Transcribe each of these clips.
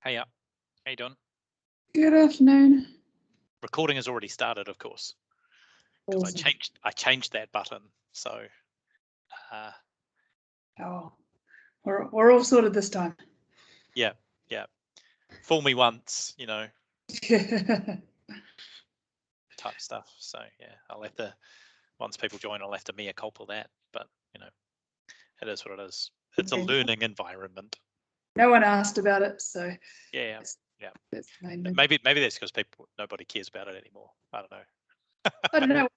Hey up, how you doing? Good afternoon. Recording has already started, of course, because Awesome. I changed that button. So Oh, we're all sorted this time. yeah, fool me once, type stuff. So yeah, I'll have to, once people join, I'll have to mea culpa that. But it is what it is. It's a learning environment. No one asked about it, so Yeah. that's the main thing. Maybe that's because nobody cares about it anymore. I don't know. I don't know.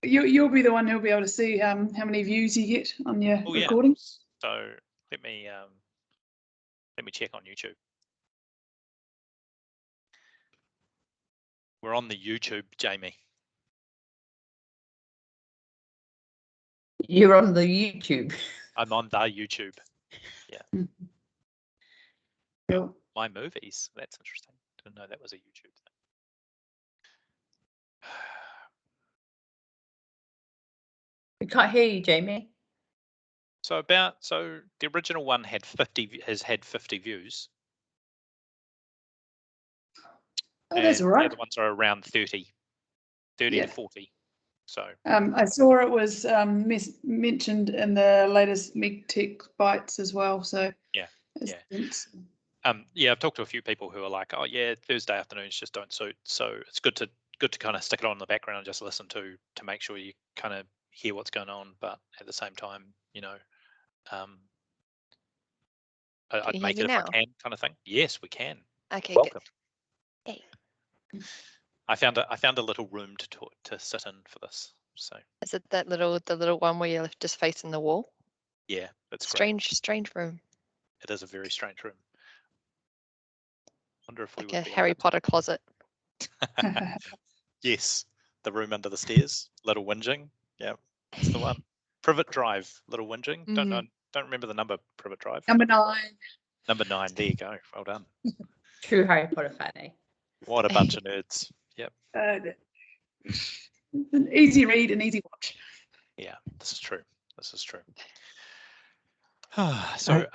You'll be the one who'll be able to see how many views you get on your recording. So let me check on YouTube. We're on the YouTube, Jamie. You're on the YouTube. I'm on the YouTube. Yeah. Cool. My movies. That's interesting. Didn't know that was a YouTube thing. We can't hear you, Jamie. So the original one has had 50 views. Oh, that's all right. The other ones are around 30 to 40. So I saw it was mentioned in the latest MegTech Bites as well. So yeah. Yeah, I've talked to a few people who are like, oh yeah, Thursday afternoons just don't suit. So it's good to kind of stick it on in the background and just listen to make sure you kind of hear what's going on, but at the same time, I'd make it if I can, kind of thing. Yes, we can. Okay, welcome. Good. Hey. I found a little room to sit in for this. So Is it the little one where you're just facing the wall? Yeah, it's strange room. It is a very strange room. Wonder if we like a Harry Potter closet. Yes, the room under the stairs. Little whinging. Yeah, that's the one. Privet Drive. Little whinging. Don't remember the number. Privet Drive. Number 9. Number 9. There you go. Well done. True Harry Potter fan, eh? What a bunch of nerds. Yep. An easy read and easy watch. Yeah, this is true. So,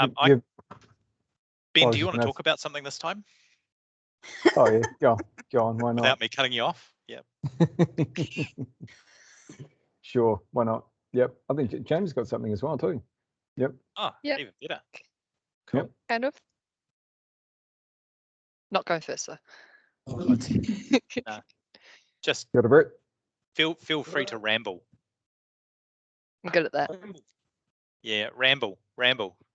Ben, do you want to talk about something this time? Oh yeah, go on. Why not? Without me cutting you off. Yep. Sure. Why not? Yep. I think James got something as well too. Yep. Oh, yep. Even better. Cool. Yep. Kind of. Not going first though. Just got a bit. Feel free to ramble. I'm good at that. Yeah, ramble.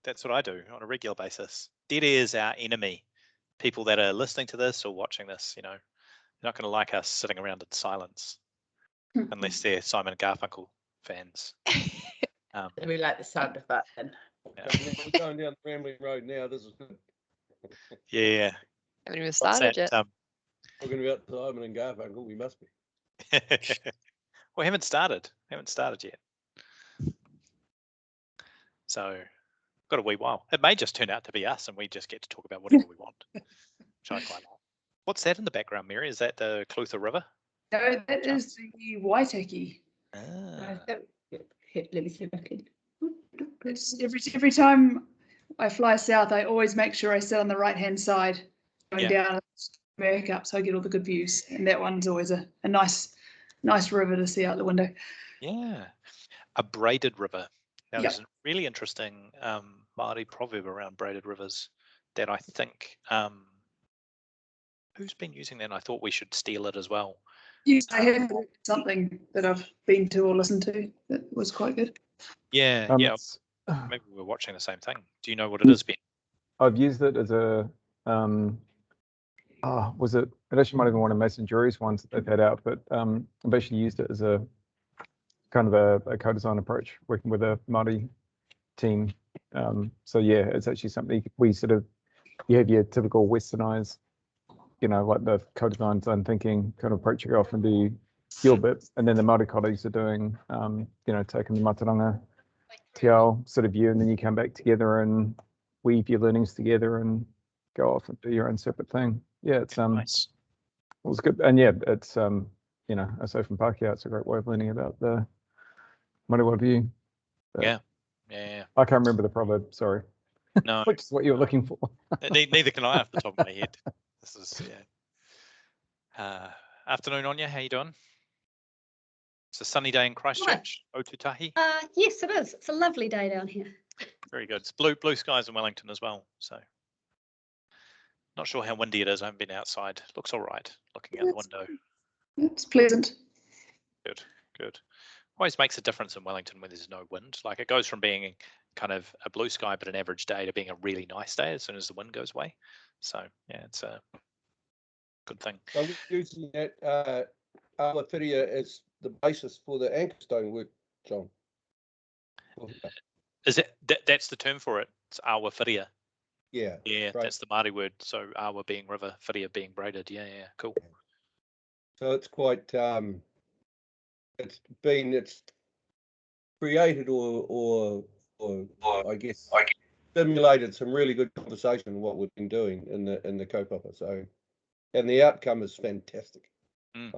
That's what I do on a regular basis. Dead air is our enemy. People that are listening to this or watching this, they're not going to like us sitting around in silence unless they're Simon & Garfunkel fans. We like the sound of that then. Yeah. We're going down the rambling road now. This is good. Yeah. Haven't even started yet. Talking about Simon and Garfunkel, we must be. We haven't started yet. So got a wee while. It may just turn out to be us and we just get to talk about whatever we want. Which I quite like. What's that in the background, Mary? Is that the Clutha River? No, that is the Whanautahi. Let me see if I can. Every time I fly south, I always make sure I sit on the right-hand side, going down and back up, so I get all the good views. And that one's always a nice river to see out the window. Yeah, a braided river. Now, there's a really interesting Māori proverb around braided rivers that I think who's been using that? And I thought we should steal it as well. Yes, I have something that I've been to or listened to that was quite good. Yeah. Maybe we're watching the same thing. Do you know what it is, Ben? I've used it as a was it? It actually might have been one of Mason Jury's ones that they've had out, but I've actually used it as a kind of a co-design approach, working with a Māori team. So yeah, it's actually something you have your typical westernized, like the co-design design thinking kind of approach you often do your bit, and then the Māori colleagues are doing, taking the Mataranga Te Ao sort of view, and then you come back together and weave your learnings together and go off and do your own separate thing. Yeah, it's nice. It was good, and yeah, it's aside from Pākehā, it's a great way of learning about the Māori view. Yeah. I can't remember the proverb. Sorry. No, which is what you were looking for. neither can I off the top of my head. This is afternoon, Anya. How you doing? It's a sunny day in Christchurch, Whanautahi. Yes, it is. It's a lovely day down here. Very good. It's blue skies in Wellington as well. So not sure how windy it is. I haven't been outside. Looks all right looking out the window. It's pleasant. Good. Always makes a difference in Wellington when there's no wind. Like it goes from being kind of a blue sky but an average day to being a really nice day as soon as the wind goes away. So yeah, it's a good thing. So we're using that whiria as the basis for the anchor stone work, John. Is it that's the term for it? It's whiria. Yeah. Yeah, right. that's the Māori word. So awa being river, whiria being braided. Yeah, cool. So it's quite it's created or I guess stimulated some really good conversation what we've been doing in the kaupapa. So and the outcome is fantastic. Made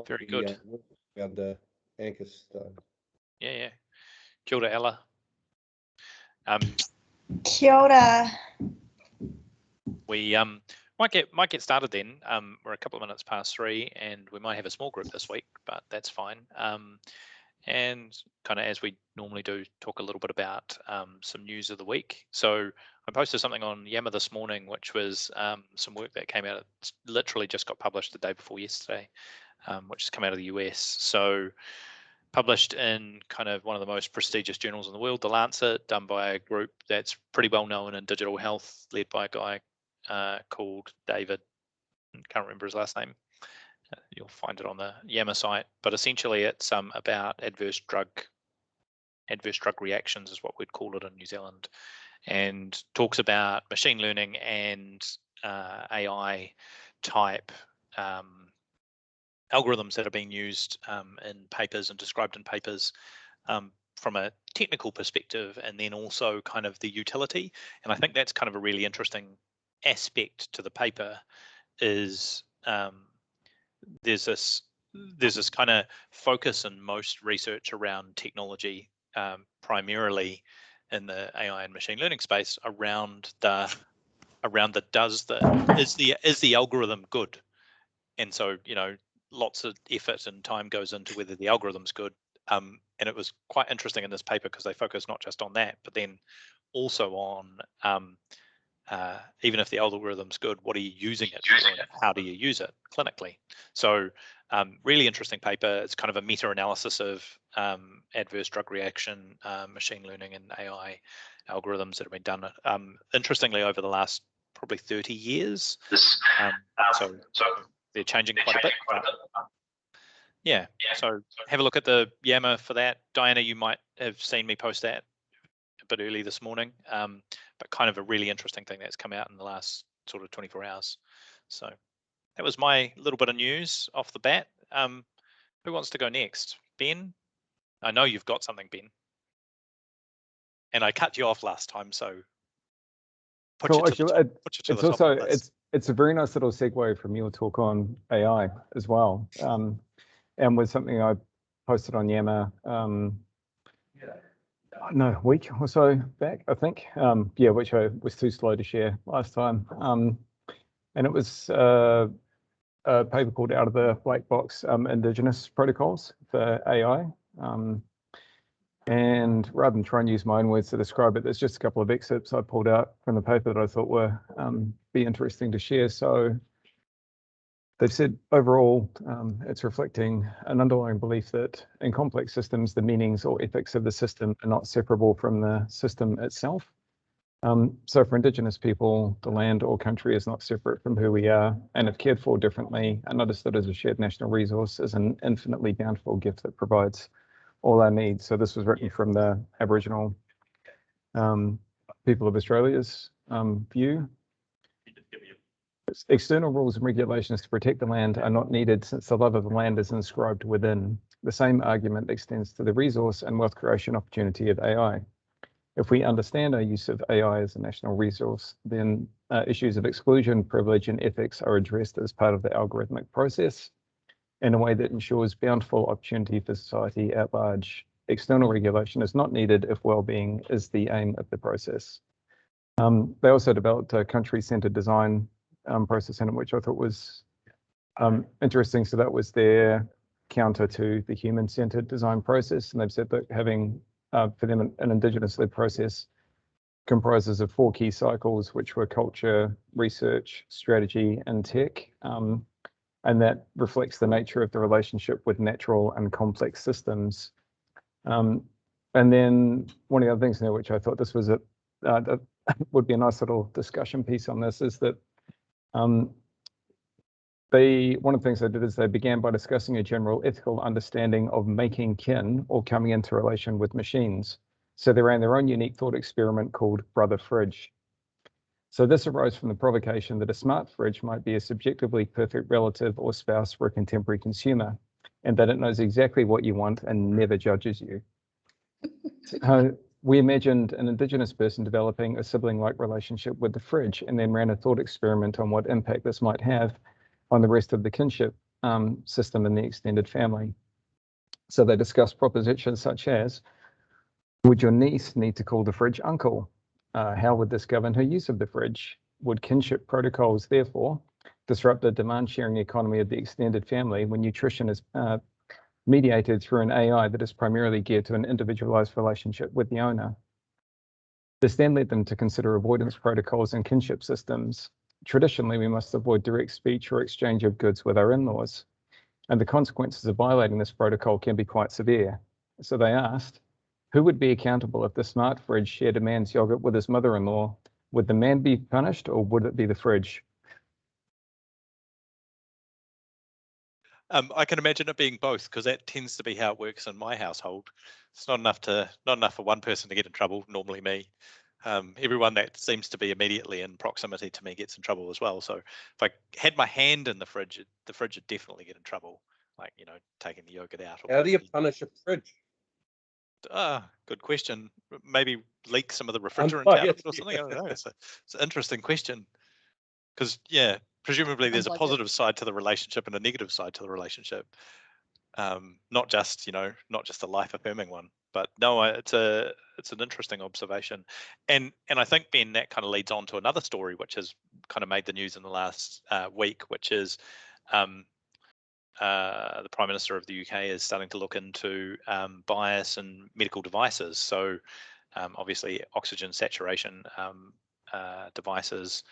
Very good. Around the anchor stone. Yeah. Kia ora, Ella. Kia ora. We might get started then. We're a couple of minutes past 3, and we might have a small group this week, but that's fine. And kind of as we normally do, talk a little bit about some news of the week. So I posted something on Yammer this morning, which was some work that came out. It's literally just got published the day before yesterday, which has come out of the US. So published in kind of one of the most prestigious journals in the world, The Lancet, done by a group that's pretty well known in digital health, led by a guy called David. Can't remember his last name. You'll find it on the Yammer site. But essentially, it's about adverse drug reactions, is what we'd call it in New Zealand, and talks about machine learning and AI type algorithms that are being used in papers and described in papers from a technical perspective, and then also kind of the utility. And I think that's kind of a really interesting aspect to the paper is there's this kind of focus in most research around technology, primarily in the AI and machine learning space, around the is the algorithm good? And so, lots of effort and time goes into whether the algorithm's good. And it was quite interesting in this paper because they focus not just on that, but then also on even if the algorithm's good, what are you using it for and how do you use it clinically? So really interesting paper. It's kind of a meta-analysis of adverse drug reaction, machine learning and AI algorithms that have been done, interestingly, over the last probably 30 years. So they're changing quite a bit. Yeah, so have a look at the Yammer for that. Diana, you might have seen me post that a bit early this morning, but kind of a really interesting thing that's come out in the last sort of 24 hours. So that was my little bit of news off the bat. Who wants to go next? Ben? I know you've got something, Ben. And I cut you off last time, so it's a very nice little segue from your talk on AI as well, and was something I posted on Yammer a week or so back, I think. Which I was too slow to share last time. And it was a paper called Out of the Black Box, Indigenous Protocols for AI. And rather than try and use my own words to describe it, there's just a couple of excerpts I pulled out from the paper that I thought were be interesting to share. So they've said overall, it's reflecting an underlying belief that in complex systems, the meanings or ethics of the system are not separable from the system itself. So for Indigenous people, the land or country is not separate from who we are, and if cared for differently and understood as a shared national resource, is an infinitely bountiful gift that provides all our needs. So this was written from the Aboriginal people of Australia's view. External rules and regulations to protect the land are not needed since the love of the land is inscribed within. The same argument extends to the resource and wealth creation opportunity of AI. If we understand our use of AI as a national resource, then issues of exclusion, privilege, and ethics are addressed as part of the algorithmic process in a way that ensures bountiful opportunity for society at large. external regulation is not needed if well-being is the aim of the process. They also developed a country-centered design process in it, which I thought was interesting. So that was their counter to the human-centered design process. And they've said that having, for them, an Indigenous-led process comprises of 4 key cycles, which were culture, research, strategy, and tech. And that reflects the nature of the relationship with natural and complex systems. And then one of the other things there, which I thought this was that would be a nice little discussion piece on this, is that one of the things they did is they began by discussing a general ethical understanding of making kin or coming into relation with machines. So they ran their own unique thought experiment called Brother Fridge. So this arose from the provocation that a smart fridge might be a subjectively perfect relative or spouse for a contemporary consumer, and that it knows exactly what you want and never judges you. We imagined an Indigenous person developing a sibling-like relationship with the fridge, and then ran a thought experiment on what impact this might have on the rest of the kinship system in the extended family. So they discussed propositions such as, would your niece need to call the fridge uncle? How would this govern her use of the fridge? Would kinship protocols, therefore, disrupt the demand-sharing economy of the extended family when nutrition is mediated through an AI that is primarily geared to an individualized relationship with the owner? This then led them to consider avoidance protocols in kinship systems. Traditionally, we must avoid direct speech or exchange of goods with our in-laws, and the consequences of violating this protocol can be quite severe. So they asked, who would be accountable if the smart fridge shared a man's yogurt with his mother-in-law? Would the man be punished, or would it be the fridge? I can imagine it being both, because that tends to be how it works in my household. It's not enough for one person to get in trouble, normally me. Everyone that seems to be immediately in proximity to me gets in trouble as well. So if I had my hand in the fridge would definitely get in trouble, like, taking the yogurt out. How do you punish a fridge? Good question. Maybe leak some of the refrigerant out of it or something. I don't know. It's an interesting question, because presumably there's a positive side to the relationship and a negative side to the relationship. Not just a life affirming one. But no, it's an interesting observation, and I think, Ben, that kind of leads on to another story which has kind of made the news in the last week, which is the Prime Minister of the UK is starting to look into bias in medical devices. So obviously oxygen saturation devices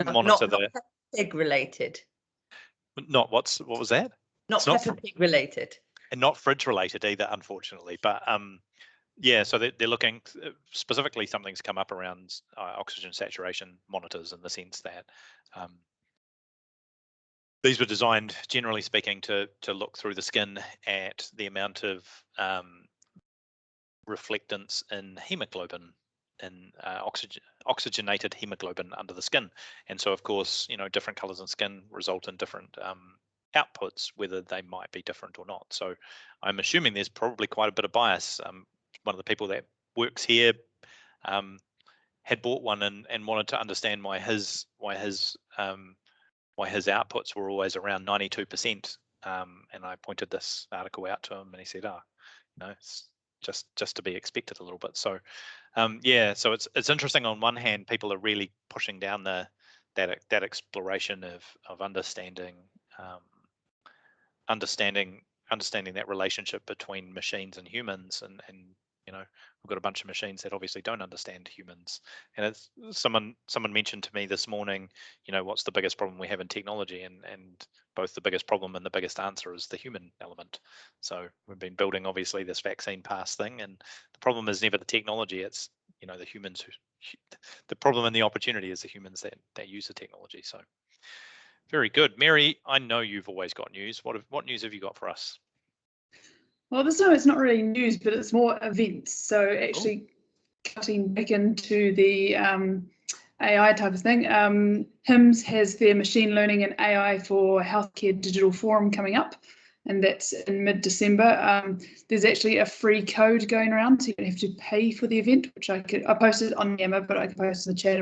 monitor not pig related. Not what was that? Not Peppa Pig related. And not fridge related either, unfortunately. But so they're looking specifically. Something's come up around oxygen saturation monitors, in the sense that these were designed, generally speaking, to look through the skin at the amount of reflectance in hemoglobin, in oxygenated hemoglobin under the skin. And so, of course, different colors in skin result in different outputs, whether they might be different or not. So I'm assuming there's probably quite a bit of bias. One of the people that works here had bought one and wanted to understand why his outputs were always around 92%. And I pointed this article out to him, and he said, it's just to be expected a little bit. So so it's interesting. On one hand, people are really pushing down that exploration of understanding that relationship between machines and humans, and we've got a bunch of machines that obviously don't understand humans. And it's someone mentioned to me this morning, what's the biggest problem we have in technology, and both the biggest problem and the biggest answer is the human element. So we've been building obviously this vaccine pass thing, and the problem is never the technology, it's the humans the problem and the opportunity is the humans that use the technology. So very good. Mary, I know you've always got news. What news have you got for us? Well, this time it's not really news, but it's more events. So actually cutting back into the AI type of thing. HIMSS has their machine learning and AI for healthcare digital forum coming up, and that's in mid-December. There's actually a free code going around, so you don't have to pay for the event, which I posted on Yammer, but I can post in the chat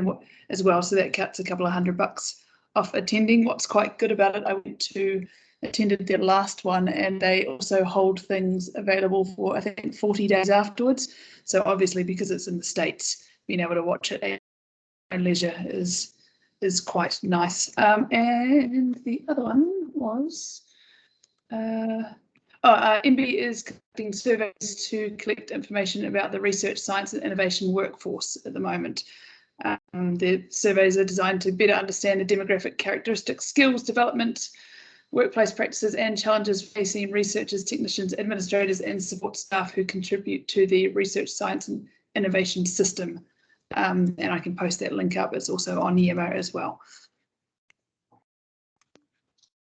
as well. So that cuts a couple of $100 off attending. What's quite good about it, I went to attended their last one, and they also hold things available for, I think, 40 days afterwards. So obviously, because it's in the States, being able to watch it at your own leisure is quite nice. And the other one was MB is conducting surveys to collect information about the research, science and innovation workforce at the moment. The surveys are designed to better understand the demographic characteristics, skills development, workplace practices and challenges facing researchers, technicians, administrators and support staff who contribute to the research, science and innovation system. And I can post that link up. It's also on Yemo as well.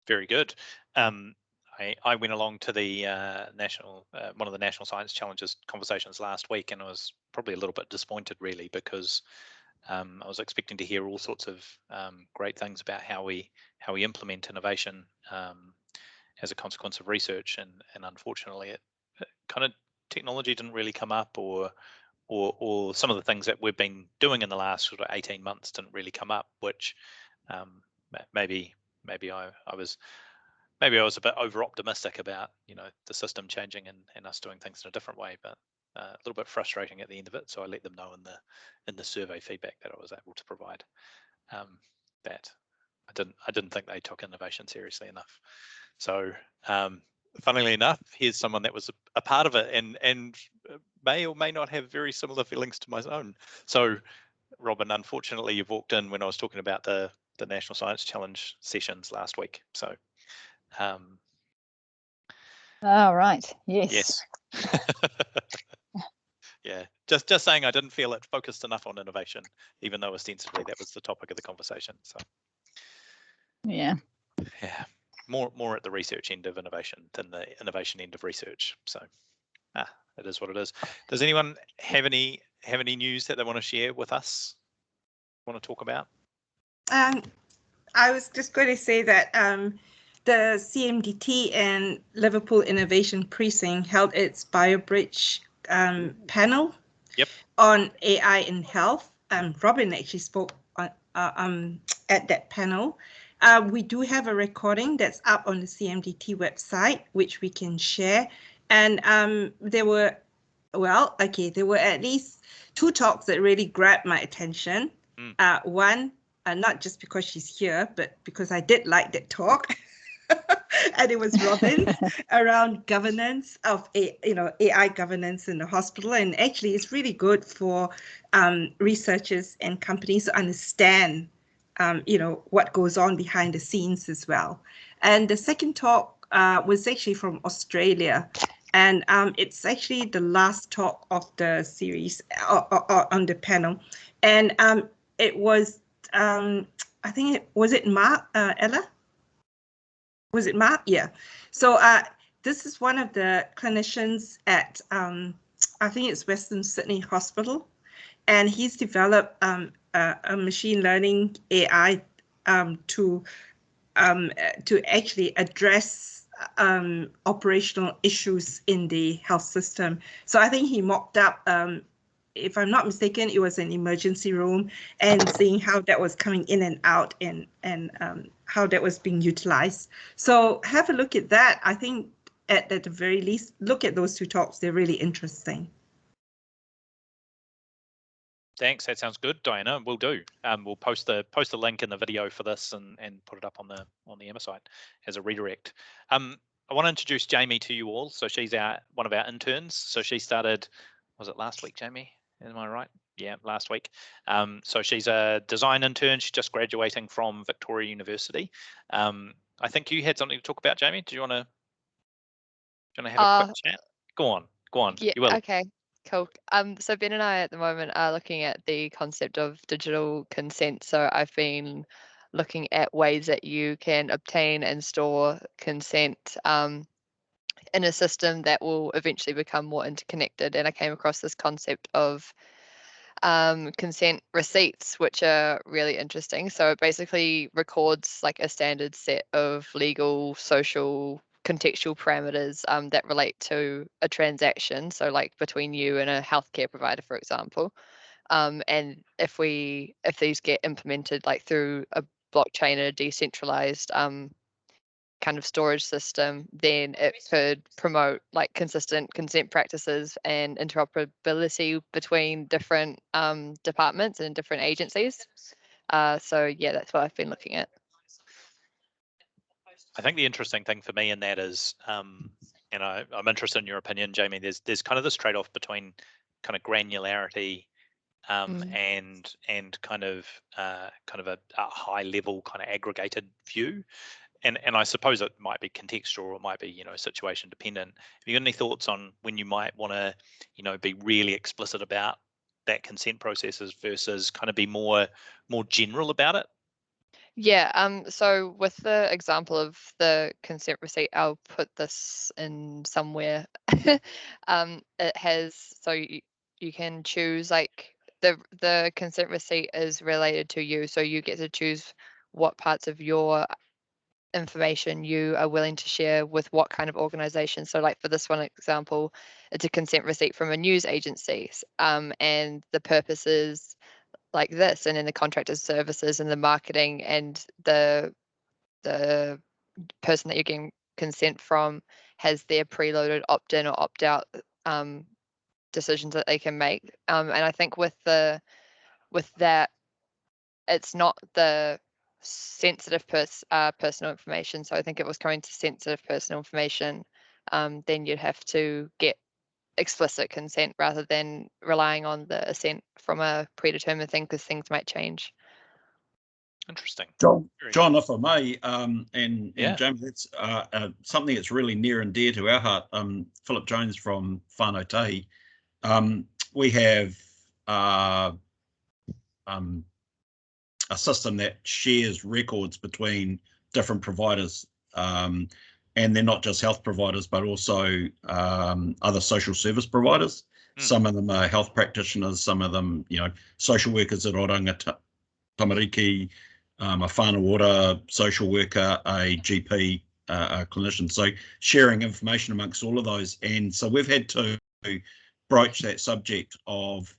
Very good. I went along to the one of the National Science Challenges conversations last week, and I was probably a little bit disappointed, really, because I was expecting to hear all sorts of great things about how we implement innovation as a consequence of research, and unfortunately, it kind of technology didn't really come up, or some of the things that we've been doing in the last sort of 18 months didn't really come up, which maybe I was a bit over optimistic about, the system changing and us doing things in a different way, but a little bit frustrating at the end of it. So I let them know in the survey feedback that I was able to provide that I didn't think they took innovation seriously enough. So funnily enough, here's someone that was a part of it and may or may not have very similar feelings to my own. So Robin, unfortunately, you've walked in when I was talking about the National Science Challenge sessions last week. So all right. Yes. Yeah, just saying I didn't feel it focused enough on innovation, even though ostensibly that was the topic of the conversation. So yeah, more at the research end of innovation than the innovation end of research. So it is what it is. Does anyone have any news that they want to share with us? Want to talk about? I was just going to say that the CMDT and Liverpool Innovation Precinct held its BioBridge panel on AI in health. Robin actually spoke on, at that panel. We do have a recording that's up on the CMDT website, which we can share. And there were at least 2 talks that really grabbed my attention. One, not just because she's here, but because I did like that talk. And it was Robin's around governance of AI governance in the hospital. And actually, it's really good for researchers and companies to understand, what goes on behind the scenes as well. And the second talk was actually from Australia. And it's actually the last talk of the series on the panel. And it was, I think, was it Mark, Ella? Was it Mark? Yeah. So this is one of the clinicians at, I think it's Western Sydney Hospital. And he's developed a machine learning AI to actually address operational issues in the health system. So I think he mocked up, if I'm not mistaken, it was an emergency room, and seeing how that was coming in and out and how that was being utilized. So have a look at that. I think at the very least, look at those 2 talks. They're really interesting. Thanks. That sounds good, Diana. We'll do. We'll post the link in the video for this and put it up on the Emma site as a redirect. I want to introduce Jamie to you all. So she's one of our interns. So she started, was it last week, Jamie? Am I right? Yeah, last week. So she's a design intern. She's just graduating from Victoria University. I think you had something to talk about, Jamie. Do you want to have a quick chat? Go on. Yeah. You will. Okay. Cool. So Ben and I at the moment are looking at the concept of digital consent. So I've been looking at ways that you can obtain and store consent in a system that will eventually become more interconnected. And I came across this concept of consent receipts, which are really interesting. So it basically records like a standard set of legal, social, contextual parameters that relate to a transaction. So like between you and a healthcare provider, for example. And if these get implemented like through a blockchain, a decentralized kind of storage system, then it could promote like consistent consent practices and interoperability between different departments and different agencies. So yeah, that's what I've been looking at. I think the interesting thing for me in that is, and I'm interested in your opinion, Jamie. There's kind of this trade-off between kind of granularity and kind of a high level kind of aggregated view. And I suppose it might be contextual, or it might be, situation dependent. Have you got any thoughts on when you might want to, be really explicit about that consent processes versus kind of be more general about it? Yeah, so with the example of the consent receipt, I'll put this in somewhere. It has, so you can choose, like, the consent receipt is related to you, so you get to choose what parts of your information you are willing to share with what kind of organization. So like for this one example, it's a consent receipt from a news agency, and the purpose is like this, and then the contractor's services and the marketing and the person that you're getting consent from has their preloaded opt-in or opt-out decisions that they can make. And I think with that, it's not the sensitive personal information. So I think if it was coming to sensitive personal information, then you'd have to get explicit consent rather than relying on the assent from a predetermined thing, because things might change. Interesting. John, if I may, and James, that's something that's really near and dear to our heart. Philip Jones from Whanautahi. We have a system that shares records between different providers, and they're not just health providers, but also other social service providers. Some of them are health practitioners, some of them, social workers at Oranga Tamariki, a whanau social worker, a GP, a clinician. So sharing information amongst all of those. And so we've had to broach that subject of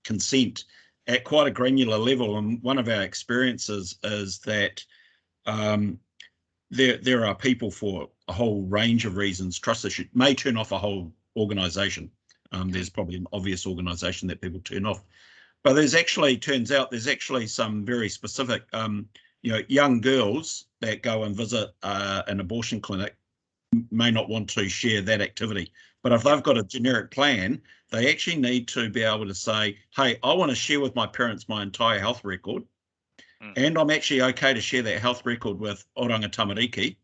consent at quite a granular level. And one of our experiences is that there are people, for a whole range of reasons, trust issue may turn off a whole organisation. There's probably an obvious organisation that people turn off, but turns out there's actually some very specific, young girls that go and visit an abortion clinic may not want to share that activity. But if they've got a generic plan, they actually need to be able to say, hey, I want to share with my parents my entire health record, and I'm actually okay to share that health record with Oranga Tamariki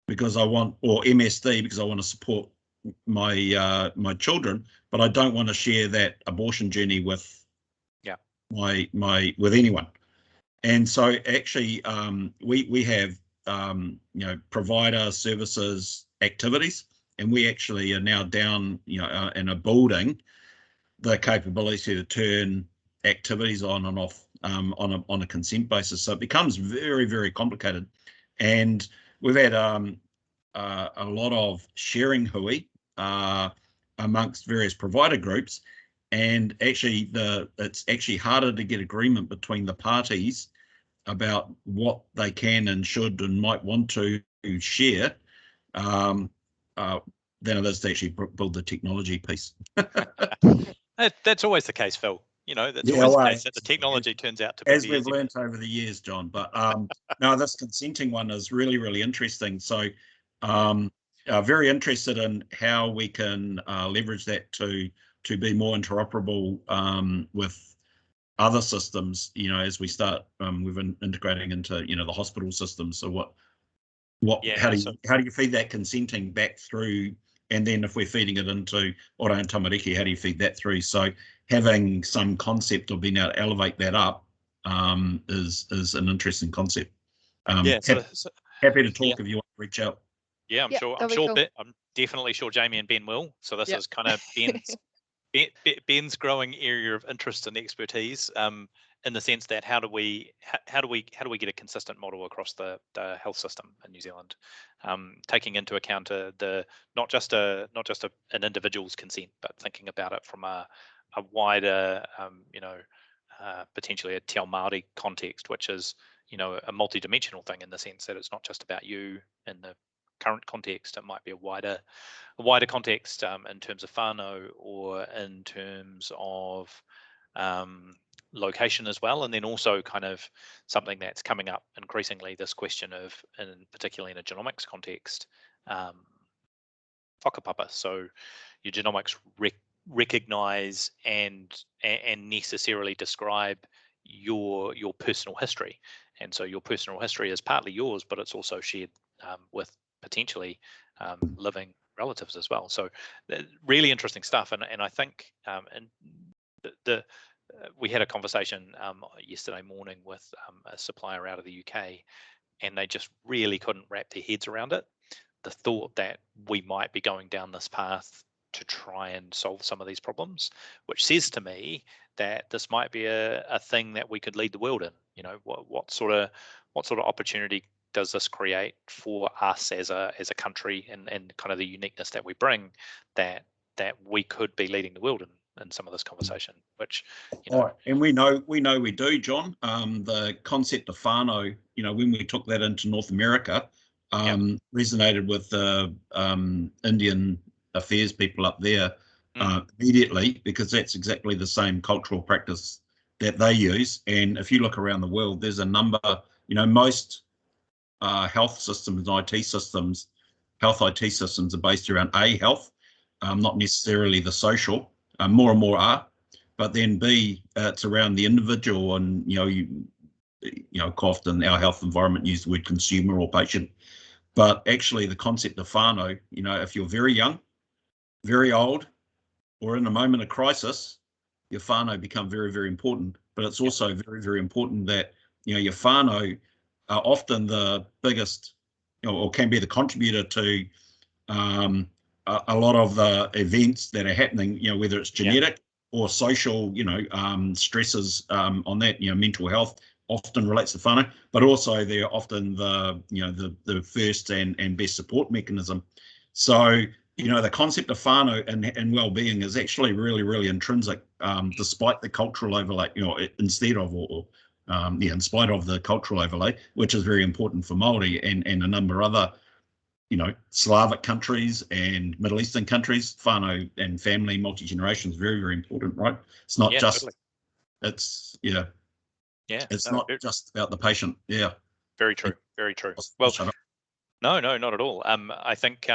because I want, or MSD because I want to support my my children, but I don't want to share that abortion journey with with anyone. And so actually we have provider services activities, and we actually are now down and are building the capability to turn activities on and off on a consent basis. So it becomes very, very complicated, and we've had a lot of sharing hui amongst various provider groups, and actually it's actually harder to get agreement between the parties about what they can and should and might want to share than it is to actually build the technology piece. That's always the case, Phil. That's always the case that the technology turns out to be as we've learned over the years, John. But no, this consenting one is really, really interesting. So very interested in how we can leverage that to be more interoperable with other systems, as we start with integrating into the hospital system. So how do you feed that consenting back through, and then if we're feeding it into Oranga Tamariki, how do you feed that through? So having some concept of being able to elevate that up is an interesting concept. Happy to talk if you want to reach out. Yeah, I'm definitely sure Jamie and Ben will. So this is kind of Ben's growing area of interest and expertise, in the sense that how do we get a consistent model across the health system in New Zealand, taking into account not just an individual's consent, but thinking about it from a wider potentially a Te Ao Māori context, which is, you know, a multi-dimensional thing in the sense that it's not just about you in the current context. It might be a wider context in terms of whanau, or in terms of location as well, and then also kind of something that's coming up increasingly, this question of, in particularly in a genomics context, whakapapa. So your genomics recognize and necessarily describe your personal history, and so your personal history is partly yours, but it's also shared with potentially living relatives as well. So really interesting stuff, and I think and we had a conversation yesterday morning with a supplier out of the UK, and they just really couldn't wrap their heads around it. The thought that we might be going down this path to try and solve some of these problems, which says to me that this might be a thing that we could lead the world in. You know, what sort of opportunity does this create for us as a country, and kind of the uniqueness that we bring, that we could be leading the world in some of this conversation, which, you know. Right. And we know we do, John. The concept of whanau, you know, when we took that into North America, resonated with the Indian affairs people up there immediately, because that's exactly the same cultural practice that they use. And if you look around the world, there's a number, you know, most health systems, health IT systems are based around health, not necessarily the social. More and more are, but then B, it's around the individual, and you know, quite often our health environment use the word consumer or patient, but actually the concept of whanau, you know, if you're very young, very old, or in a moment of crisis, your whanau become very, very important. But it's also very, very important that, you know, your whanau are often the biggest, you know, or can be the contributor to a lot of the events that are happening, you know, whether it's genetic or social, you know, stresses on that, you know, mental health often relates to whanau, but also they're often the, you know, the first and best support mechanism. So, you know, the concept of whanau and well-being is actually really, really intrinsic, despite the cultural overlay, you know, instead of, in spite of the cultural overlay, which is very important for Māori and a number of other, you know, Slavic countries and Middle Eastern countries. Whanau and family, multi-generation is very, very important, right? It's not just, totally. It's, it's not just about the patient. Yeah. Very true. Very true. Well, no, not at all. I think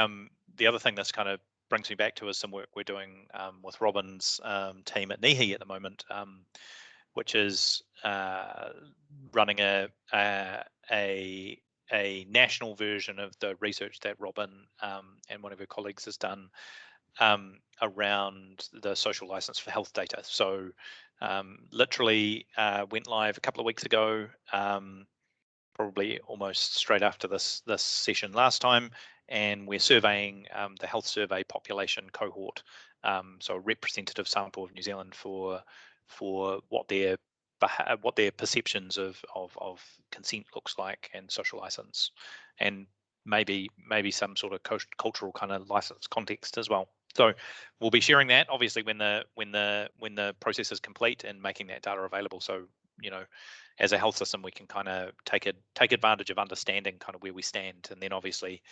the other thing this kind of brings me back to is some work we're doing with Robin's team at Nihi at the moment, which is running a national version of the research that Robin and one of her colleagues has done around the social license for health data. So literally went live a couple of weeks ago, probably almost straight after this session last time, and we're surveying the health survey population cohort, so a representative sample of New Zealand for what their perceptions of consent looks like, and social license, and maybe some sort of cultural kind of license context as well. So we'll be sharing that obviously when the process is complete and making that data available. So, you know, as a health system, we can kind of take advantage of understanding kind of where we stand, and then obviously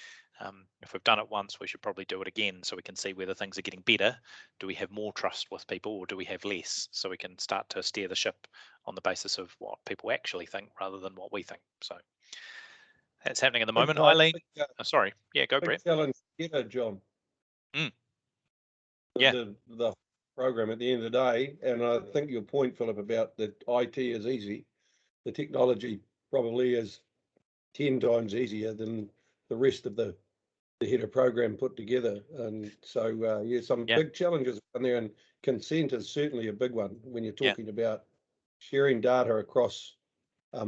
if we've done it once, we should probably do it again, so we can see whether things are getting better. Do we have more trust with people, or do we have less? So we can start to steer the ship on the basis of what people actually think rather than what we think. So that's happening at the moment. Eileen, sorry, go Brett. Challenge here, John. The program at the end of the day, and I think your point, Philip, about that IT is easy. The technology probably is 10 times easier than the rest of the Hira program put together. And so, some big challenges in there, and consent is certainly a big one when you're talking about sharing data across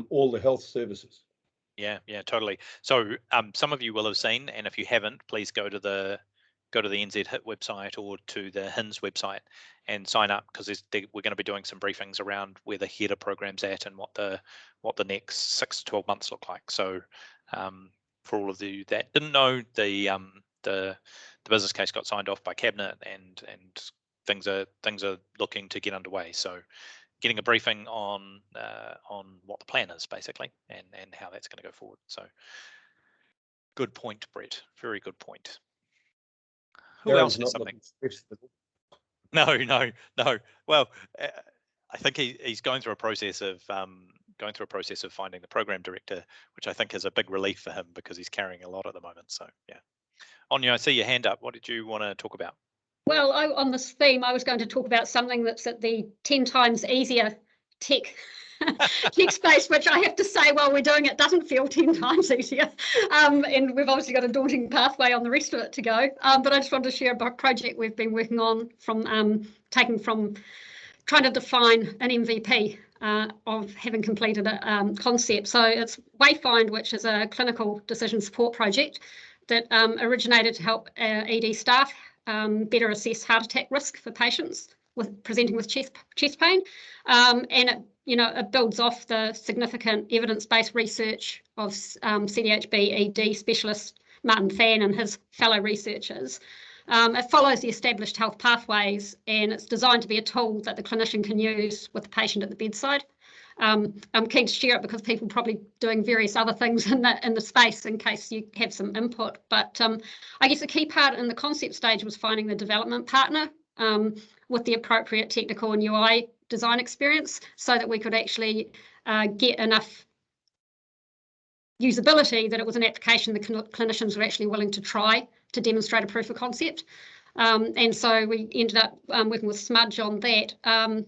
all the health services. Yeah, totally. So some of you will have seen, and if you haven't, please go to the NZ HIT website or to the HINS website and sign up, because we're going to be doing some briefings around where the Hira program's at and what the next 6 to 12 months look like. So for all of you that didn't know, the business case got signed off by cabinet, and things are looking to get underway. So getting a briefing on what the plan is basically, and how that's going to go forward. So good point, Brett. Very good point. Who else has something? No. Well, I think he's going through a process of finding the program director, which I think is a big relief for him because he's carrying a lot at the moment. So yeah. Anya, I see your hand up. What did you want to talk about? Well, on this theme, I was going to talk about something that's at the 10 times easier tech space, which I have to say, while we're doing it, doesn't feel 10 times easier. And we've obviously got a daunting pathway on the rest of it to go. But I just wanted to share a project we've been working on from trying to define an MVP of having completed a concept. So it's Wayfind, which is a clinical decision support project that originated to help ED staff better assess heart attack risk for patients presenting with chest pain, and it builds off the significant evidence-based research of CDHB ED specialist Martin Fan and his fellow researchers. It follows the established health pathways, and it's designed to be a tool that the clinician can use with the patient at the bedside. I'm keen to share it because people are probably doing various other things in the space in case you have some input. But I guess the key part in the concept stage was finding the development partner with the appropriate technical and UI design experience so that we could actually get enough usability that it was an application the clinicians were actually willing to try to demonstrate a proof of concept. And so we ended up working with Smudge on that.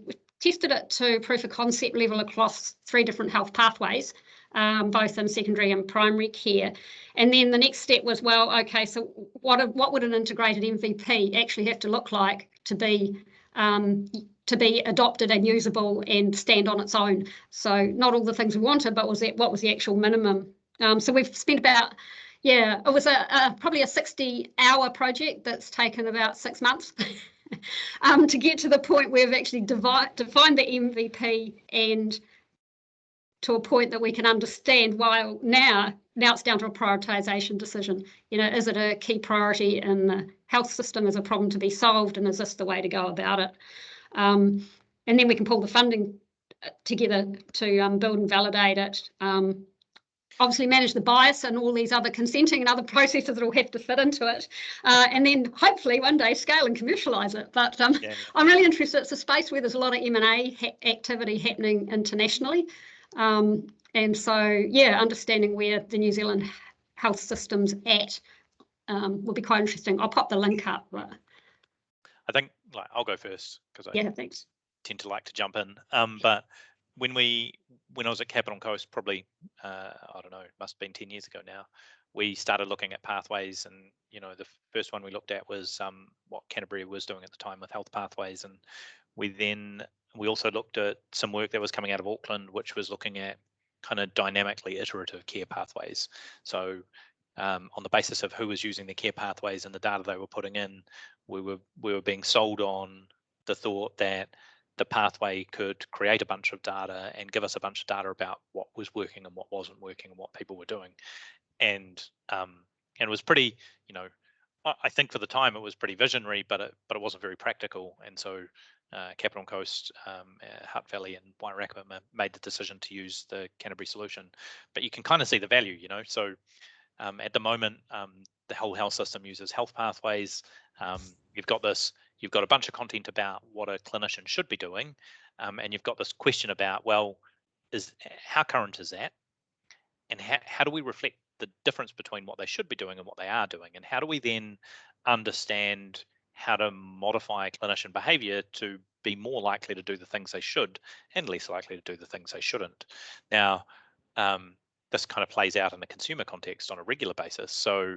We tested it to proof of concept level across 3 different health pathways, both in secondary and primary care. And then the next step was, well, okay, so what would an integrated MVP actually have to look like to be adopted and usable and stand on its own? So not all the things we wanted, but what was the actual minimum? So we've spent about, it was probably a 60-hour project that's taken about 6 months to get to the point where we've actually defined the MVP and to a point that we can understand why now it's down to a prioritisation decision. Is it a key priority in the health system? Is a problem to be solved? And is this the way to go about it? And then we can pull the funding together to build and validate it. Obviously manage the bias and all these other consenting and other processes that will have to fit into it, and then hopefully one day scale and commercialise it. But I'm really interested. It's a space where there's a lot of M&A activity happening internationally, and so understanding where the New Zealand health system's at will be quite interesting. I'll pop the link up. I think I'll go first because I thanks. tend to like to jump in. But when I was at Capital Coast, probably I don't know, it must have been 10 years ago now, we started looking at pathways, and the first one we looked at was what Canterbury was doing at the time with health pathways, and we also looked at some work that was coming out of Auckland, which was looking at kind of dynamically iterative care pathways. So on the basis of who was using the care pathways and the data they were putting in, we were being sold on the thought that the pathway could create a bunch of data and give us a bunch of data about what was working and what wasn't working and what people were doing. And it was pretty, I think for the time it was pretty visionary, but it wasn't very practical. And so Capital Coast, Hutt Valley and Wairarapa made the decision to use the Canterbury solution. But you can kind of see the value, So at the moment, the whole health system uses health pathways. You've got a bunch of content about what a clinician should be doing, and you've got this question about, well, how current is that, and how do we reflect the difference between what they should be doing and what they are doing, and how do we then understand how to modify clinician behavior to be more likely to do the things they should and less likely to do the things they shouldn't. Now, this kind of plays out in the consumer context on a regular basis. So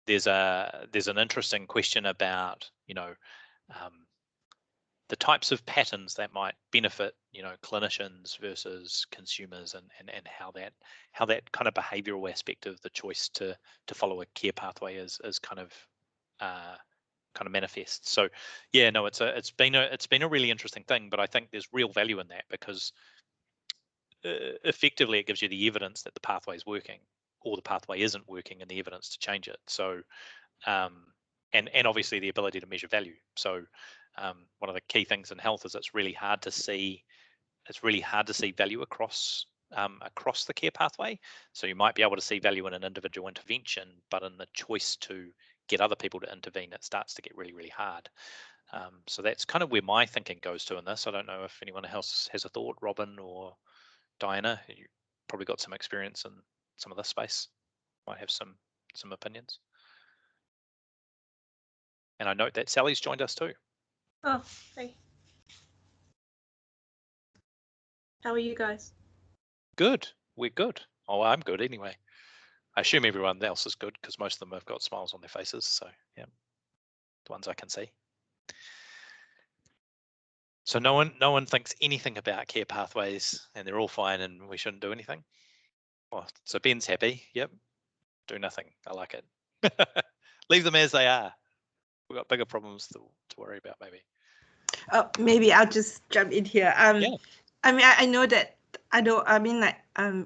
there's an interesting question about the types of patterns that might benefit clinicians versus consumers, and how that kind of behavioral aspect of the choice to follow a care pathway is kind of manifests. So it's been a really interesting thing, but I think there's real value in that because effectively it gives you the evidence that the pathway is working or the pathway isn't working and the evidence to change it. So and obviously the ability to measure value. So one of the key things in health is it's really hard to see value across the care pathway. So you might be able to see value in an individual intervention, but in the choice to get other people to intervene, it starts to get really, really hard. So that's kind of where my thinking goes to in this. I don't know if anyone else has a thought, Robin or Diana. You probably got some experience in some of this space, might have some opinions. And I note that Sally's joined us too. Oh, hey. How are you guys? Good. We're good. Oh, I'm good anyway. I assume everyone else is good because most of them have got smiles on their faces. So yeah, the ones I can see. So no one thinks anything about care pathways, and they're all fine, and we shouldn't do anything. Well, so Ben's happy. Yep. Do nothing. I like it. Leave them as they are. We've got bigger problems to worry about, maybe. Oh, maybe I'll just jump in here. Yeah. I mean, I know that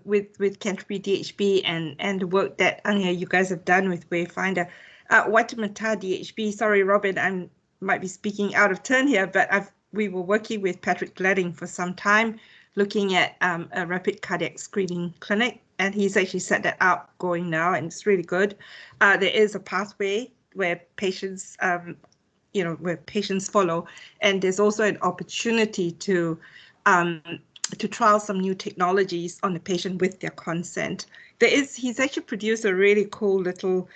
with Canterbury DHB and the work that Anya, you guys have done with Wayfinder, Whanautahi DHB. Sorry, Robin, I might be speaking out of turn here, but we were working with Patrick Gladding for some time, looking at a rapid cardiac screening clinic, and he's actually set that up going now, and it's really good. There is a pathway where patients, where patients follow, and there's also an opportunity to trial some new technologies on the patient with their consent. He's actually produced a really cool little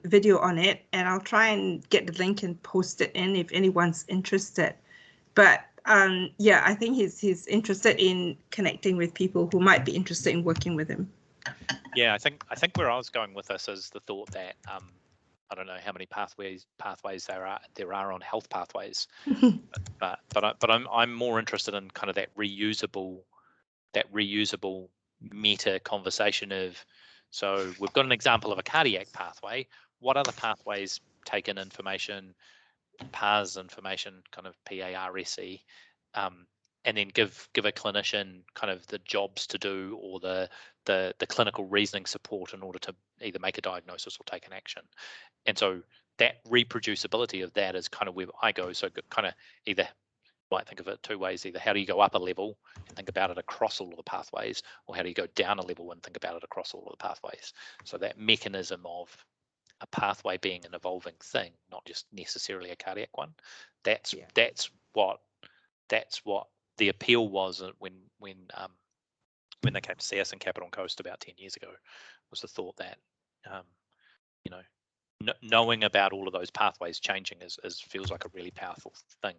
video on it, and I'll try and get the link and post it in if anyone's interested. But yeah, I think he's interested in connecting with people who might be interested in working with him. Yeah, I think where I was going with this is the thought that I don't know how many pathways there are on health pathways, but I'm more interested in kind of that reusable meta conversation of, so we've got an example of a cardiac pathway. What other pathways take in information, PARS information, kind of PARSE, and then give a clinician kind of the jobs to do, or the clinical reasoning support in order to either make a diagnosis or take an action. And so that reproducibility of that is kind of where I go. So kind of either, you might think of it two ways: either how do you go up a level and think about it across all of the pathways, or how do you go down a level and think about it across all of the pathways. So that mechanism of a pathway being an evolving thing, not just necessarily a cardiac one. That's what the appeal was when they came to see us in Capital Coast about 10 years ago, was the thought that knowing about all of those pathways changing is feels like a really powerful thing,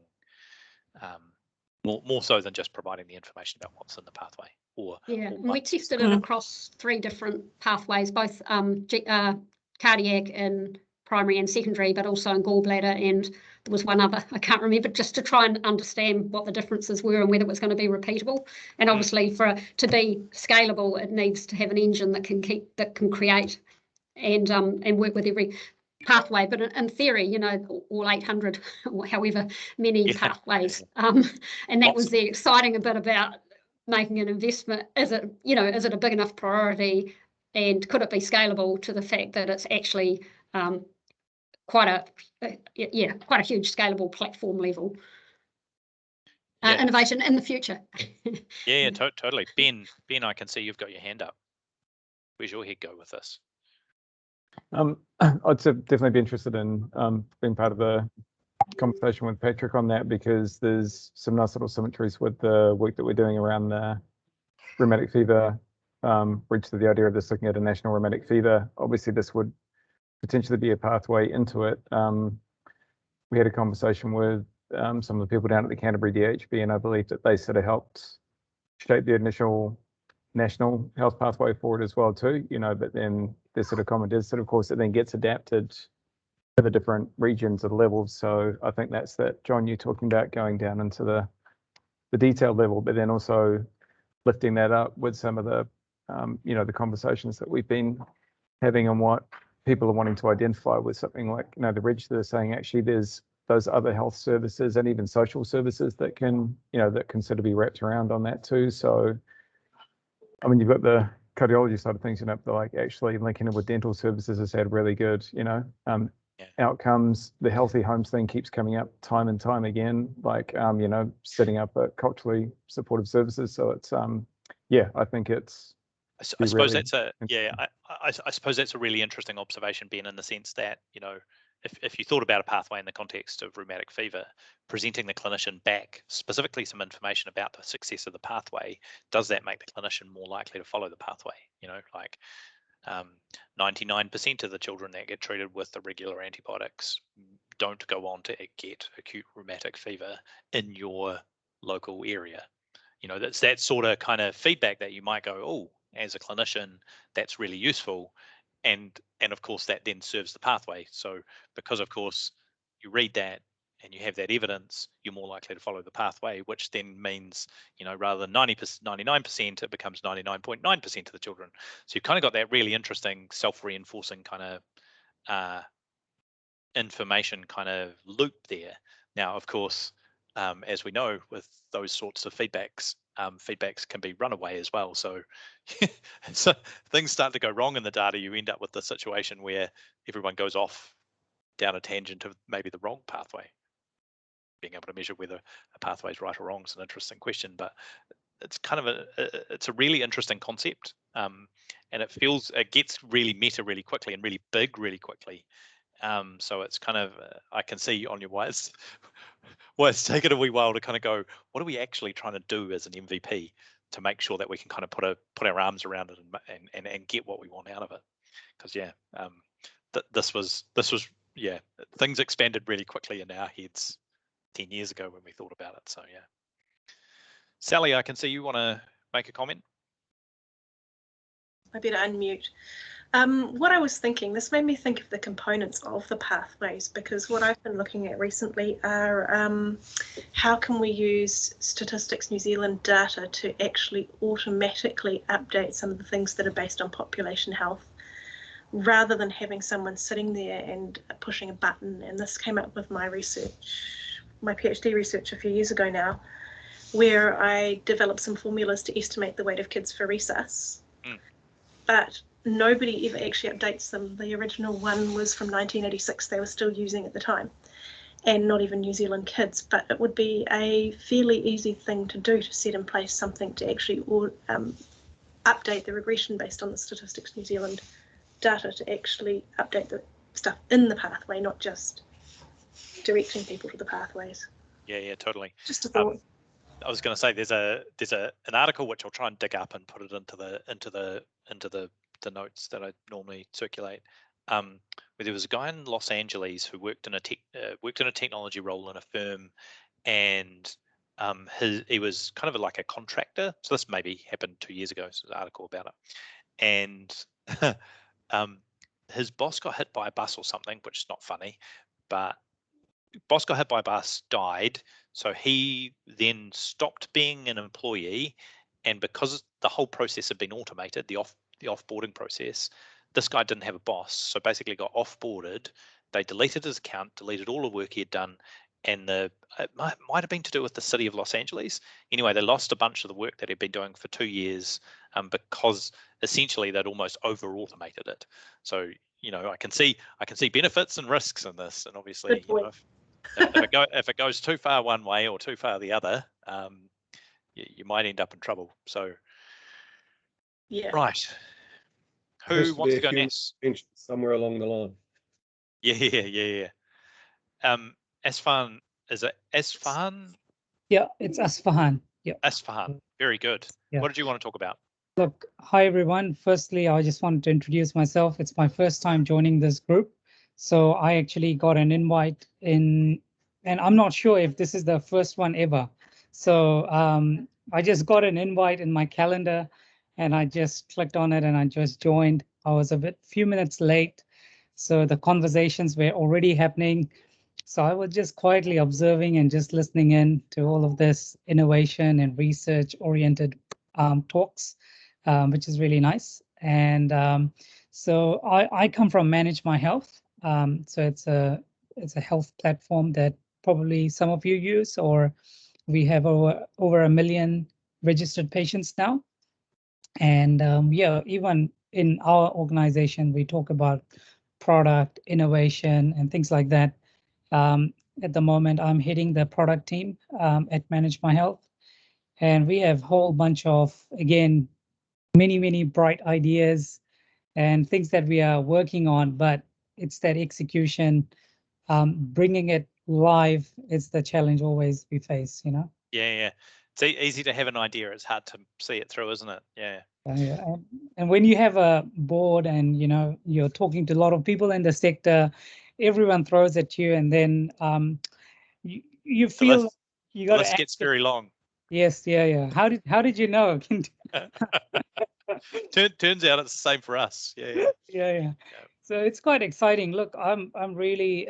more so than just providing the information about what's in the pathway. We tested it across 3 different pathways, both cardiac and primary and secondary, but also in gallbladder, and there was one other I can't remember, just to try and understand what the differences were and whether it was going to be repeatable. And obviously to be scalable, it needs to have an engine that can create and work with every pathway. But in theory, all 800 or however many pathways, and that was the exciting bit about making an investment. Is it a big enough priority, and could it be scalable to the fact that it's actually quite a huge scalable platform level innovation in the future. Totally. Ben, I can see you've got your hand up. Where's your head go with this? I'd definitely be interested in being part of the conversation with Patrick on that, because there's some nice little symmetries with the work that we're doing around the rheumatic fever bridge, to the idea of this looking at a national rheumatic fever. Obviously, this would potentially be a pathway into it. We had a conversation with some of the people down at the Canterbury DHB, and I believe that they sort of helped shape the initial national health pathway forward as well too, but then there's sort of comment is that, of course, it then gets adapted to the different regions or levels. So I think that's that, John, you're talking about going down into the detailed level, but then also lifting that up with some of the the conversations that we've been having on what people are wanting to identify with something like the ridge. They're saying actually there's those other health services and even social services that can sort of be wrapped around on that too. So I mean, you've got the cardiology side of things, but like actually linking it with dental services has had really good outcomes. The healthy homes thing keeps coming up time and time again, like, you know, setting up a culturally supportive services. So it's, yeah, I think it's, I suppose that's I suppose that's a really interesting observation, Ben, in the sense that, you know, if you thought about a pathway in the context of rheumatic fever, presenting the clinician back specifically some information about the success of the pathway, does that make the clinician more likely to follow the pathway? You know, like 99% of the children that get treated with the regular antibiotics don't go on to get acute rheumatic fever in your local area. You know, that's that sort of kind of feedback that you might go, oh, as a clinician, that's really useful. And of course, that then serves the pathway. So because, of course, you read that and you have that evidence, you're more likely to follow the pathway, which then means, you know, rather than 99%, it becomes 99.9% of the children. So you've kind of got that really interesting self-reinforcing kind of information kind of loop there. Now, of course, as we know, with those sorts of feedbacks can be runaway as well. So, so things start to go wrong in the data. You end up with the situation where everyone goes off down a tangent of maybe the wrong pathway. Being able to measure whether a pathway is right or wrong is an interesting question, but it's kind of it's a really interesting concept, and it gets really meta really quickly and really big really quickly. So it's kind of, I can see on your why it's taken a wee while to kind of go, what are we actually trying to do as an MVP to make sure that we can kind of put our arms around it and get what we want out of it? Because this was things expanded really quickly in our heads 10 years ago when we thought about it. So yeah, Sally, I can see you want to make a comment. I better unmute. What I was thinking, this made me think of the components of the pathways, because what I've been looking at recently are how can we use Statistics New Zealand data to actually automatically update some of the things that are based on population health, rather than having someone sitting there and pushing a button. And this came up with my research, my PhD research a few years ago now, where I developed some formulas to estimate the weight of kids for resus. But nobody ever actually updates them. The original one was from 1986, they were still using at the time, and not even New Zealand kids. But it would be a fairly easy thing to do, to set in place something to actually update the regression based on the Statistics New Zealand data, to actually update the stuff in the pathway, not just directing people to the pathways. Yeah, totally. Just a thought. I was going to say there's an article which I'll try and dig up and put it into the notes that I normally circulate, where there was a guy in Los Angeles who worked in a technology role in a firm, and he was kind of like a contractor. So this maybe happened 2 years ago. So there's an article about it, and his boss got hit by a bus or something, which is not funny, but boss got hit by a bus, died. So he then stopped being an employee, and because the whole process had been automated, the offboarding process, this guy didn't have a boss, so basically got offboarded. They deleted his account, deleted all the work he had done, and it might have been to do with the city of Los Angeles. Anyway, they lost a bunch of the work that he'd been doing for 2 years, because essentially they'd almost over-automated it. So, you know, I can see benefits and risks in this, and obviously, you know, if it goes too far one way or too far the other, you might end up in trouble. So, yeah, right. Who wants to go next? Somewhere along the line. Yeah. Asfahaan, is it Asfahaan? Yeah, it's Asfahaan. Yeah. Asfahaan. Very good. Yeah. What did you want to talk about? Look, hi everyone. Firstly, I just wanted to introduce myself. It's my first time joining this group. So I actually got an invite in, and I'm not sure if this is the first one ever. So I just got an invite in my calendar, and I just clicked on it and I just joined. I was few minutes late, so the conversations were already happening. So I was just quietly observing and just listening in to all of this innovation and research-oriented talks, which is really nice. And so I come from Manage My Health. So it's a health platform that probably some of you use, or we have over 1 million registered patients now. And yeah, even in our organization, we talk about product innovation and things like that. At the moment, I'm heading the product team at Manage My Health, and we have a whole bunch of, again, many bright ideas and things that we are working on, but it's that execution, bringing it live. It's the challenge always we face, you know. Yeah. It's easy to have an idea. It's hard to see it through, isn't it? Yeah. And when you have a board and, you know, you're talking to a lot of people in the sector, everyone throws at you, and then you feel you got to. The list gets very long. Yes, yeah. How did you know? Turns out it's the same for us. Yeah. So it's quite exciting. Look, I'm really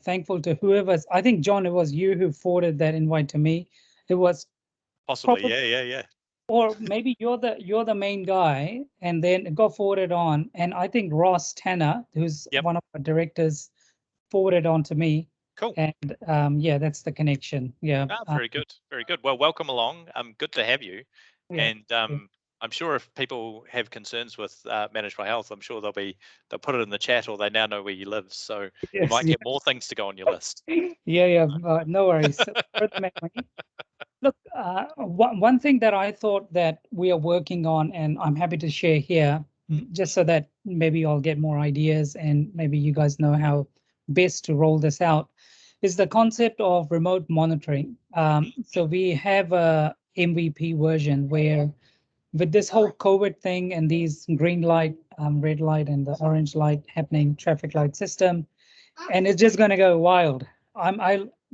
thankful to whoever's. I think, John, it was you who forwarded that invite to me. It was possibly, yeah. Or maybe you're the main guy, and then it got forwarded on. And I think Ross Tanner, who's one of our directors, forwarded on to me. Cool. And yeah, that's the connection. Yeah. Very good. Well, welcome along. Good to have you. Yeah. And I'm sure if people have concerns with Manage My Health, I'm sure they'll put it in the chat, or they now know where you live, so you might get more things to go on your list. Yeah. No worries. Look, one thing that I thought that we are working on, and I'm happy to share here, just so that maybe I'll get more ideas and maybe you guys know how best to roll this out, is the concept of remote monitoring. So we have a MVP version where, with this whole COVID thing and these green light, red light, and the orange light happening, traffic light system, and it's just going to go wild.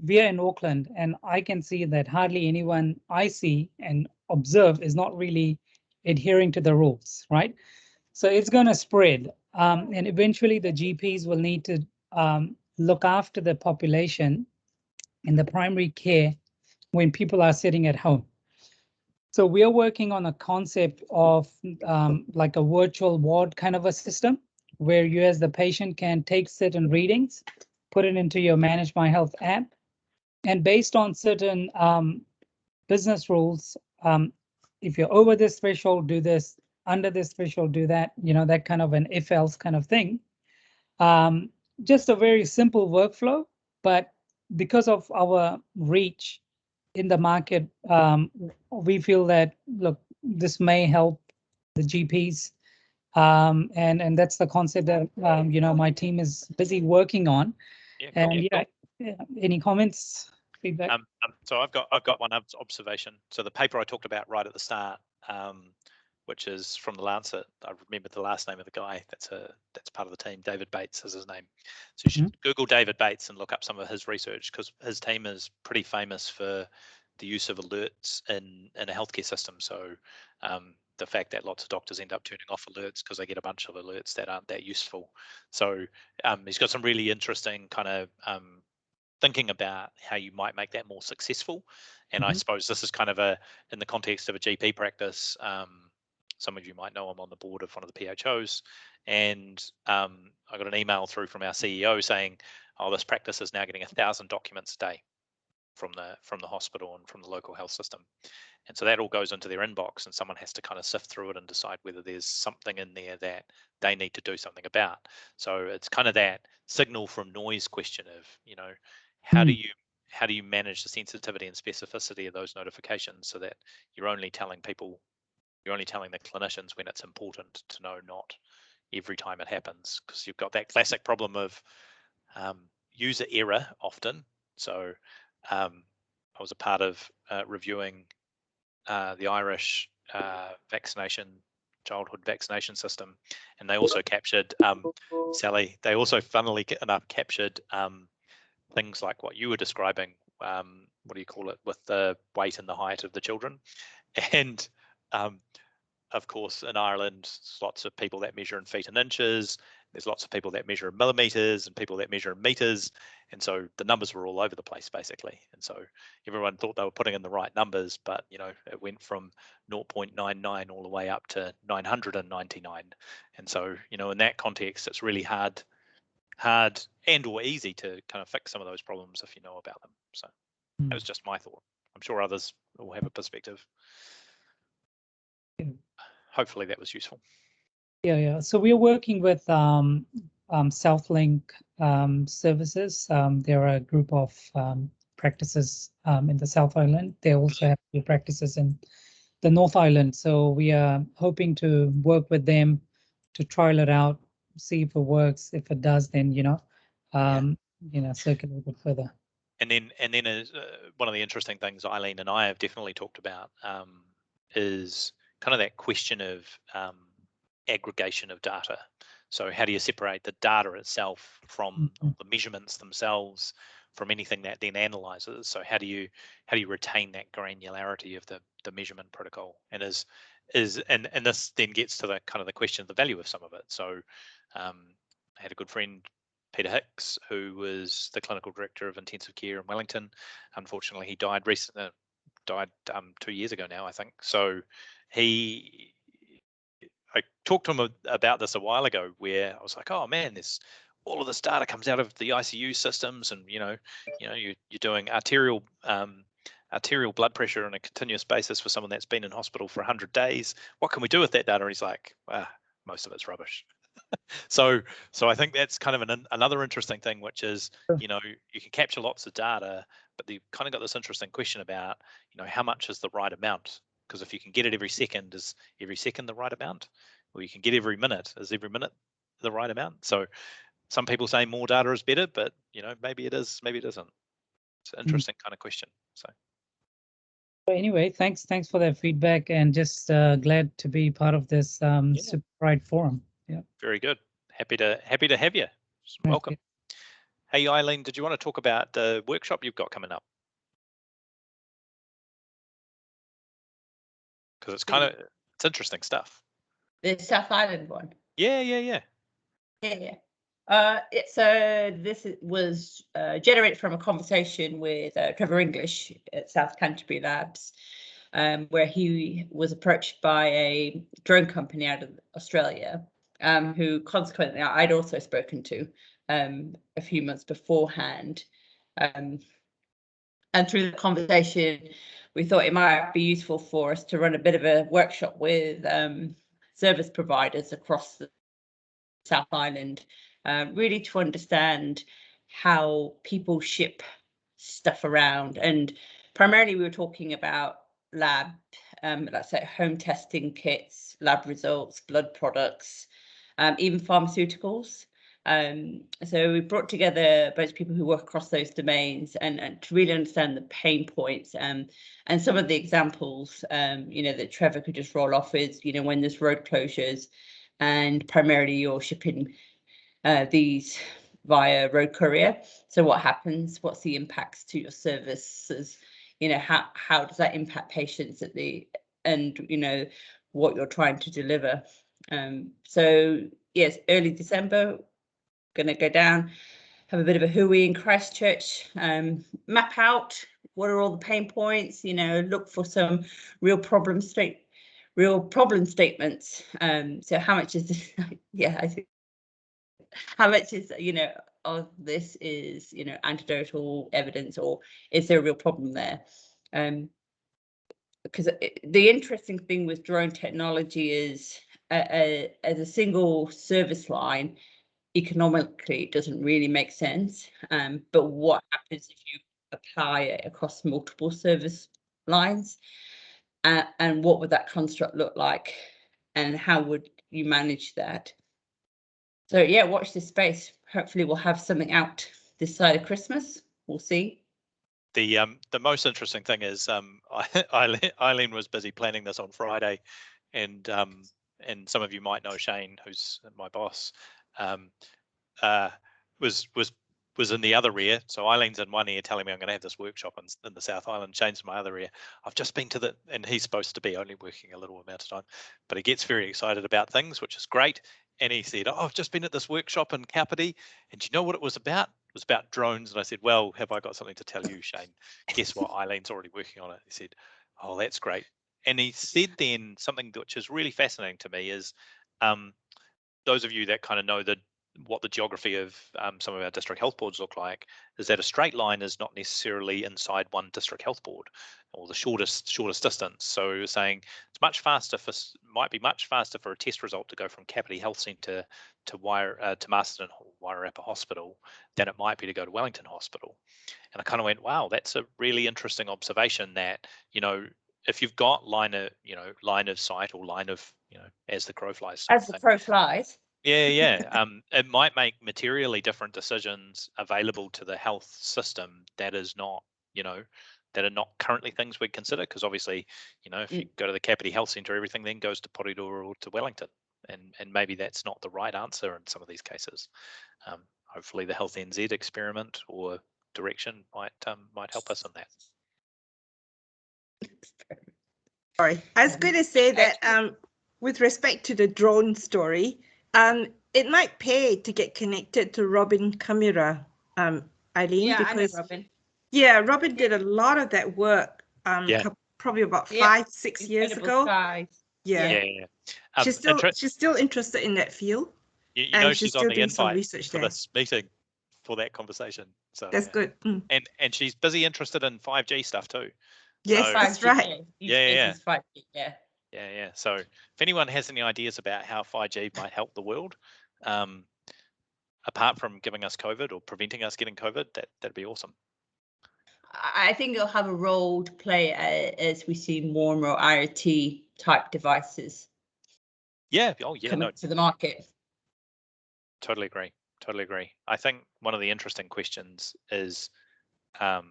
We are in Auckland, and I can see that hardly anyone I see and observe is not really adhering to the rules, right? So it's going to spread, and eventually the GPs will need to look after the population in the primary care when people are sitting at home. So we are working on a concept of like a virtual ward kind of a system, where you as the patient can take certain readings, put it into your Manage My Health app, and based on certain business rules, if you're over this threshold, do this, under this threshold, do that, you know, that kind of an if else kind of thing. Just a very simple workflow, but because of our reach in the market, we feel that, look, this may help the GPs, and that's the concept that you know, my team is busy working on. Yeah, any comments, feedback? So I've got one observation. So the paper I talked about right at the start, which is from the Lancet. I remembered the last name of the guy. That's part of the team. David Bates is his name. So you should Google David Bates and look up some of his research, because his team is pretty famous for the use of alerts in a healthcare system. So the fact that lots of doctors end up turning off alerts because they get a bunch of alerts that aren't that useful. So he's got some really interesting kind of thinking about how you might make that more successful. And I suppose this is kind of in the context of a GP practice. Some of you might know I'm on the board of one of the PHOs, and I got an email through from our CEO saying, "Oh, this practice is now getting 1,000 documents a day from the hospital and from the local health system." And so that all goes into their inbox, and someone has to kind of sift through it and decide whether there's something in there that they need to do something about. So it's kind of that signal from noise question of, you know, how do you manage the sensitivity and specificity of those notifications so that you're only telling the clinicians when it's important to know, not every time it happens, because you've got that classic problem of user error often. So I was a part of reviewing the Irish childhood vaccination system, and they also captured Sally. They also, funnily enough, captured things like what you were describing. What do you call it? With the weight and the height of the children, and of course, in Ireland, there's lots of people that measure in feet and inches. There's lots of people that measure in millimeters and people that measure in meters. And so the numbers were all over the place, basically. And so everyone thought they were putting in the right numbers, but, you know, it went from 0.99 all the way up to 999. And so, you know, in that context, it's really hard and or easy to kind of fix some of those problems if you know about them. So that was just my thought. I'm sure others will have a perspective. Hopefully that was useful. Yeah. So we're working with Southlink services. There are a group of practices in the South Island. They also have few practices in the North Island. So we are hoping to work with them to trial it out, see if it works. If it does, then circulate it further. And then one of the interesting things Eileen and I have definitely talked about is kind of that question of aggregation of data. So how do you separate the data itself from the measurements themselves, from anything that then analyzes? So how do you retain that granularity of the measurement protocol? And and this then gets to the kind of the question of the value of some of it. So I had a good friend, Peter Hicks, who was the clinical director of intensive care in Wellington. Unfortunately, he died recently. Died 2 years ago now, I think. So I talked to him about this a while ago, where I was like, oh man, there's all of this data comes out of the ICU systems, and you're doing arterial blood pressure on a continuous basis for someone that's been in hospital for 100 days. What can we do with that data? And he's like, most of it's rubbish. So I think that's kind of another interesting thing, which is, you can capture lots of data, but you've kind of got this interesting question about, how much is the right amount? Because if you can get it every second, is every second the right amount? Or you can get every minute, is every minute the right amount? So some people say more data is better, but maybe it is, maybe it isn't. It's an interesting kind of question. So anyway, thanks for that feedback, and just glad to be part of this Super Pride forum. Yeah. Very good. Happy to have you. Welcome. Hey Eileen, did you want to talk about the workshop you've got coming up? Because it's interesting stuff. The South Island one. Yeah. This was generated from a conversation with Trevor English at South Canterbury Labs, where he was approached by a drone company out of Australia, who consequently I'd also spoken to a few months beforehand. And through the conversation, we thought it might be useful for us to run a bit of a workshop with service providers across the South Island, really to understand how people ship stuff around. And primarily we were talking about lab, let's say home testing kits, lab results, blood products, even pharmaceuticals. So we brought together a bunch of people who work across those domains and to really understand the pain points and some of the examples, that Trevor could just roll off is, when there's road closures and primarily you're shipping these via road courier. So what happens? What's the impacts to your services? How does that impact patients at the end? What you're trying to deliver. So yes, early December, going to go down, have a bit of a hooey in Christchurch, map out what are all the pain points. Look for some real problem statements. So how much is this? I think how much is of this is anecdotal evidence, or is there a real problem there? Because the interesting thing with drone technology is as a single service line, economically it doesn't really make sense. But what happens if you apply it across multiple service lines? And what would that construct look like? And how would you manage that? So yeah, watch this space. Hopefully we'll have something out this side of Christmas. We'll see. The most interesting thing is Eileen was busy planning this on Friday, and some of you might know Shane, who's my boss, was in the other ear. So Eileen's in one ear telling me I'm going to have this workshop in the South Island. Shane's in my other ear. I've just been to and he's supposed to be only working a little amount of time, but he gets very excited about things, which is great. And he said, I've just been at this workshop in Kapiti, and do you know what it was about? It was about drones. And I said, well, have I got something to tell you, Shane? Guess what? Eileen's already working on it. He said, oh, that's great. And he said then something which is really fascinating to me is those of you that kind of know the what the geography of some of our district health boards look like is that a straight line is not necessarily inside one district health board or the shortest distance. So we're saying it's might be much faster for a test result to go from Kapiti Health Centre to Marsden Wairarapa Hospital than it might be to go to Wellington Hospital. And I kind of went, wow, that's a really interesting observation that, if you've got line of sight or line of, as the crow flies. As the crow flies. Yeah. It might make materially different decisions available to the health system that is not, that are not currently things we'd consider. Because obviously, if you go to the Kapiti Health Centre, everything then goes to Porirua or to Wellington, and maybe that's not the right answer in some of these cases. Hopefully, the Health NZ experiment or direction might help us in that. Sorry, I was going to say that with respect to the drone story, it might pay to get connected to Robin Kamira, Eileen. Yeah, because, I know Robin. Yeah, Robin did a lot of that work probably about 5-6 years ago. Yeah. She's still interested in that field. And she's on the invite for this meeting for that conversation. So that's good. And she's busy interested in 5G stuff too. Yes, so, that's right. Yeah. 5G, yeah. So if anyone has any ideas about how 5G might help the world, apart from giving us COVID or preventing us getting COVID, that'd be awesome. I think it'll have a role to play as we see more and more IoT type devices. Yeah. Coming to the market. Totally agree. I think one of the interesting questions is how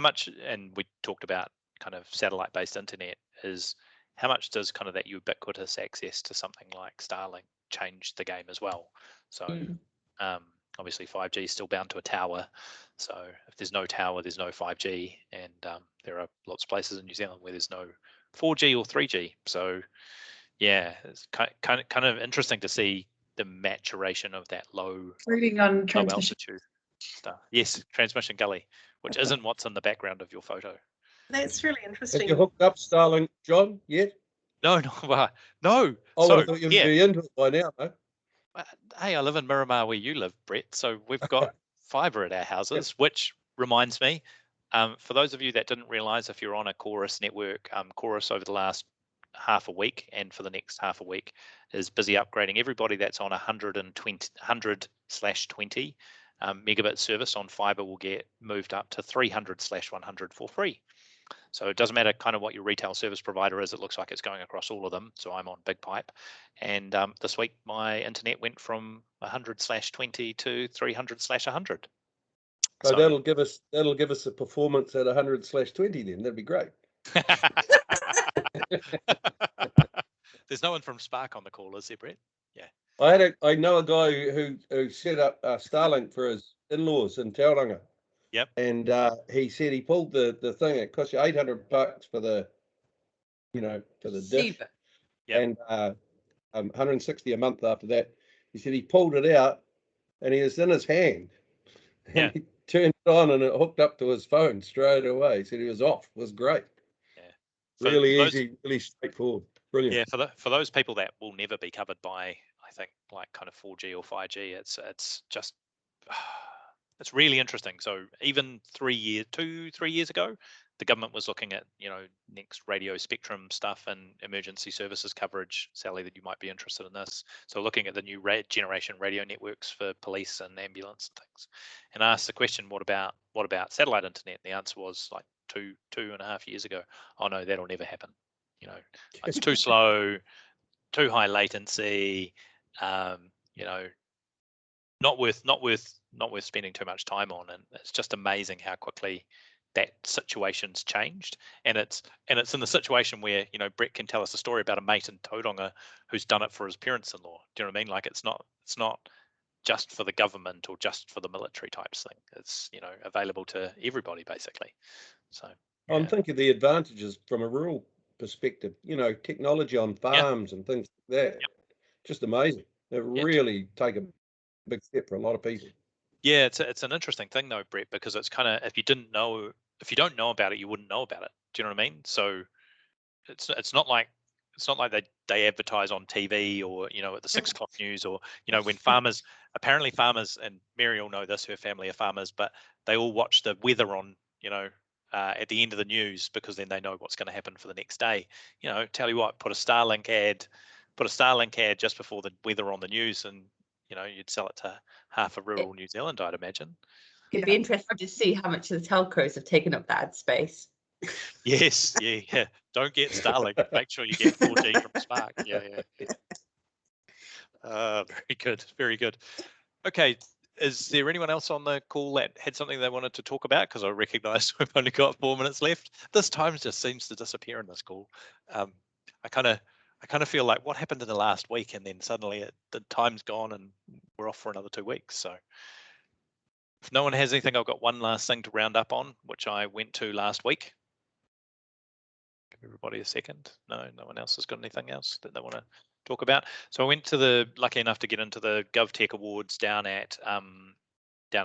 much, and we talked about kind of satellite-based internet, is how much does kind of that ubiquitous access to something like Starlink change the game as well? So obviously 5G is still bound to a tower. So if there's no tower, there's no 5G, and there are lots of places in New Zealand where there's no 4G or 3G. So yeah, it's kind of interesting to see the maturation of that low altitude stuff. Yes, transmission gully, which isn't what's in the background of your photo. That's really interesting. Have you hooked up Starlink, John, yet? No. Oh, so, I thought you'd be into it by now, huh? Hey, I live in Miramar where you live, Brett, so we've got fibre at our houses, which reminds me, for those of you that didn't realise, if you're on a Chorus network, Chorus over the last half a week and for the next half a week is busy upgrading everybody that's on 100/20 megabit service on fibre will get moved up to 300/100 for free. So it doesn't matter kind of what your retail service provider is, it looks like it's going across all of them. So I'm on Big Pipe. And this week my internet went from 100/20 to 300/100. So that'll give us a performance at 100/20 then. That'd be great. There's no one from Spark on the call, is there, Brett? Yeah. I know a guy who set up Starlink for his in-laws in Tauranga. Yep. And he said he pulled the thing. It cost you $800 for the, for the dish. Yep. And 160 a month after that. He said he pulled it out, and he was in his hand. And he turned it on, and it hooked up to his phone straight away. He said he was off. It was great. Yeah. Really easy, really straightforward. Brilliant. Yeah, for those people that will never be covered by, I think, like kind of 4G or 5G, it's just it's really interesting. So even 3 years ago, the government was looking at next radio spectrum stuff and emergency services coverage. Sally, that you might be interested in this. So looking at the new generation radio networks for police and ambulance and things, and I asked the question, what about satellite internet? And the answer was like two and a half years ago. Oh no, that'll never happen. It's too slow, too high latency. Not worth spending too much time on. And it's just amazing how quickly that situation's changed. And it's in the situation where Brett can tell us a story about a mate in Tauranga who's done it for his parents-in-law. Do you know what I mean? Like it's not just for the government or just for the military types thing. It's available to everybody basically. So yeah. I'm thinking the advantages from a rural perspective, technology on farms and things like that. Just amazing. They really take a big step for a lot of people. Yeah, it's an interesting thing though, Brett, because it's kind of if you don't know about it, you wouldn't know about it. Do you know what I mean? So it's not like it's not like they advertise on TV or, you know, at the 6 o'clock news, or, you know, when farmers, apparently farmers, and Mary will know this, her family are farmers, but they all watch the weather on, you know, at the end of the news, because then they know what's going to happen for the next day. You know, tell you what, put a Starlink ad just before the weather on the news, and, you know, you'd sell it to half of rural New Zealand, I'd imagine. It'd be interesting to see how much of the telcos have taken up that space. Yes, yeah. Don't get Starlink. Make sure you get 4G from Spark. Yeah. Very good, very good. Okay, is there anyone else on the call that had something they wanted to talk about? Because I recognise we've only got 4 minutes left. This time just seems to disappear in this call. I kind of feel like, what happened in the last week, and then suddenly the time's gone and we're off for another 2 weeks. So if no one has anything, I've got one last thing to round up on, which I went to last week. Give everybody a second. No one else has got anything else that they want to talk about. So I went to lucky enough to get into the GovTech Awards down at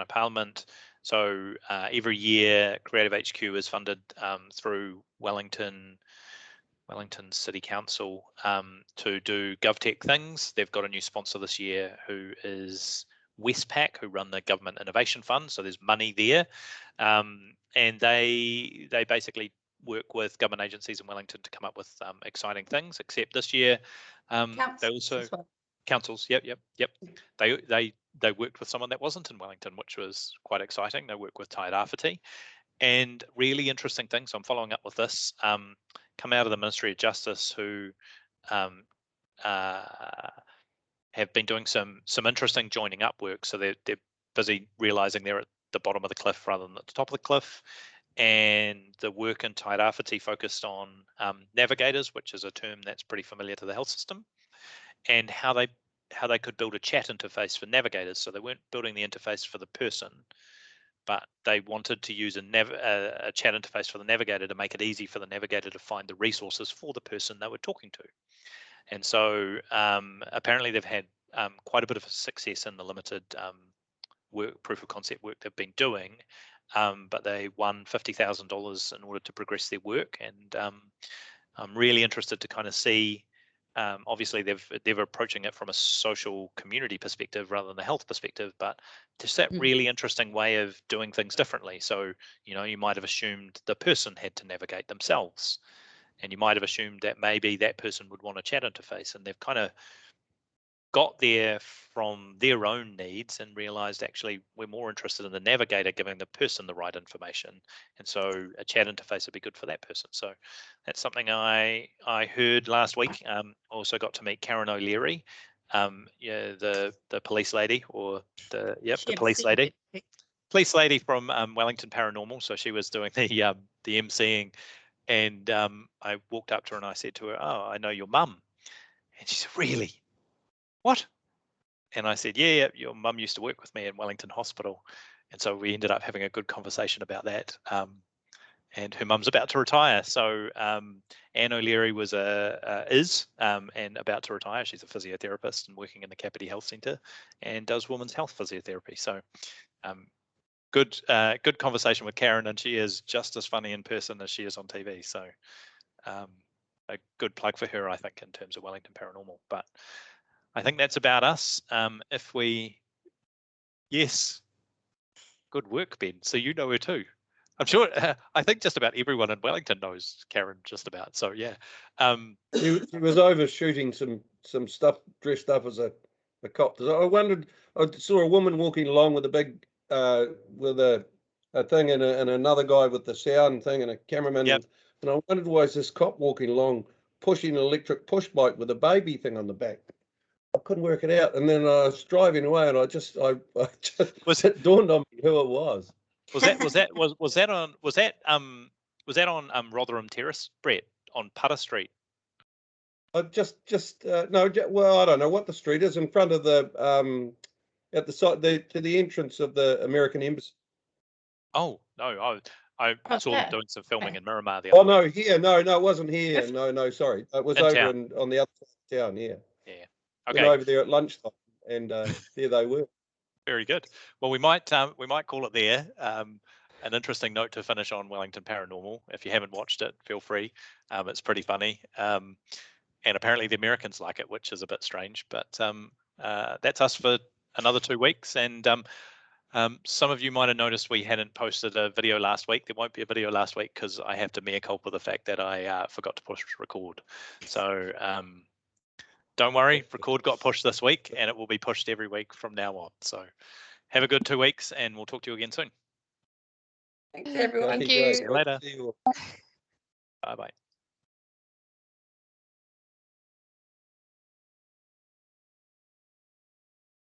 Parliament. So every year Creative HQ is funded through Wellington City Council to do GovTech things. They've got a new sponsor this year, who is Westpac, who run the Government Innovation Fund. So there's money there, and they basically work with government agencies in Wellington to come up with exciting things. Except this year, they also councils. Yep. They worked with someone that wasn't in Wellington, which was quite exciting. They work with Te Reo, and really interesting things. So I'm following up with this. Come out of the Ministry of Justice, who have been doing some interesting joining up work. So they're busy realising they're at the bottom of the cliff rather than at the top of the cliff. And the work in Te Reo focused on navigators, which is a term that's pretty familiar to the health system, and how they could build a chat interface for navigators. So they weren't building the interface for the person, but they wanted to use a chat interface for the navigator to make it easy for the navigator to find the resources for the person they were talking to. And so apparently they've had quite a bit of success in the limited proof of concept work they've been doing. But they won $50,000 in order to progress their work, and I'm really interested to kind of see. Obviously, they're approaching it from a social community perspective rather than a health perspective, but just that really interesting way of doing things differently. So, you know, you might have assumed the person had to navigate themselves, and you might have assumed that maybe that person would want a chat interface, and they've kind of got there from their own needs and realized, actually, we're more interested in the navigator giving the person the right information, and so a chat interface would be good for that person. So that's something I heard last week. Also got to meet Karen O'Leary, the police lady, or the police lady from Wellington Paranormal. So she was doing the emceeing, and I walked up to her and I said to her, "Oh, I know your mum," and she said, "Really? What?" And I said, yeah, your mum used to work with me in Wellington Hospital. And so we ended up having a good conversation about that. And her mum's about to retire. So Anne O'Leary is about to retire. She's a physiotherapist and working in the Kapiti Health Centre and does women's health physiotherapy. So good conversation with Karen, and she is just as funny in person as she is on TV. So a good plug for her, I think, in terms of Wellington Paranormal. But I think that's about us. Yes, good work, Ben. So you know her too. I'm sure. I think just about everyone in Wellington knows Karen. Just about. So yeah. She was overshooting some stuff, dressed up as a cop. I wondered. I saw a woman walking along with a big with a thing and another guy with the sound thing and a cameraman. Yep. And I wondered why is this cop walking along pushing an electric push bike with a baby thing on the back. I couldn't work it out, and then I was driving away, and it dawned on me who it was. Was that on Rotherham Terrace, Brett, on Putter Street? No. Well, I don't know what the street is in front of the at the side to the entrance of the American Embassy. Oh no, I saw them doing some filming in Miramar the other other week. Here, no, it wasn't here. No, sorry, it was over on the other side of town. Yeah. Okay. Went over there at lunchtime, and there they were. Very good. Well, we might call it there. An interesting note to finish on Wellington Paranormal. If you haven't watched it, feel free. It's pretty funny. and apparently the Americans like it, which is a bit strange. But that's us for another 2 weeks. And some of you might have noticed we hadn't posted a video last week. There won't be a video last week because I have to mea culpa the fact that I forgot to push record. So don't worry, record got pushed this week, and it will be pushed every week from now on. So have a good 2 weeks, and we'll talk to you again soon. Thanks, everyone. Thank you. See you later. Bye-bye.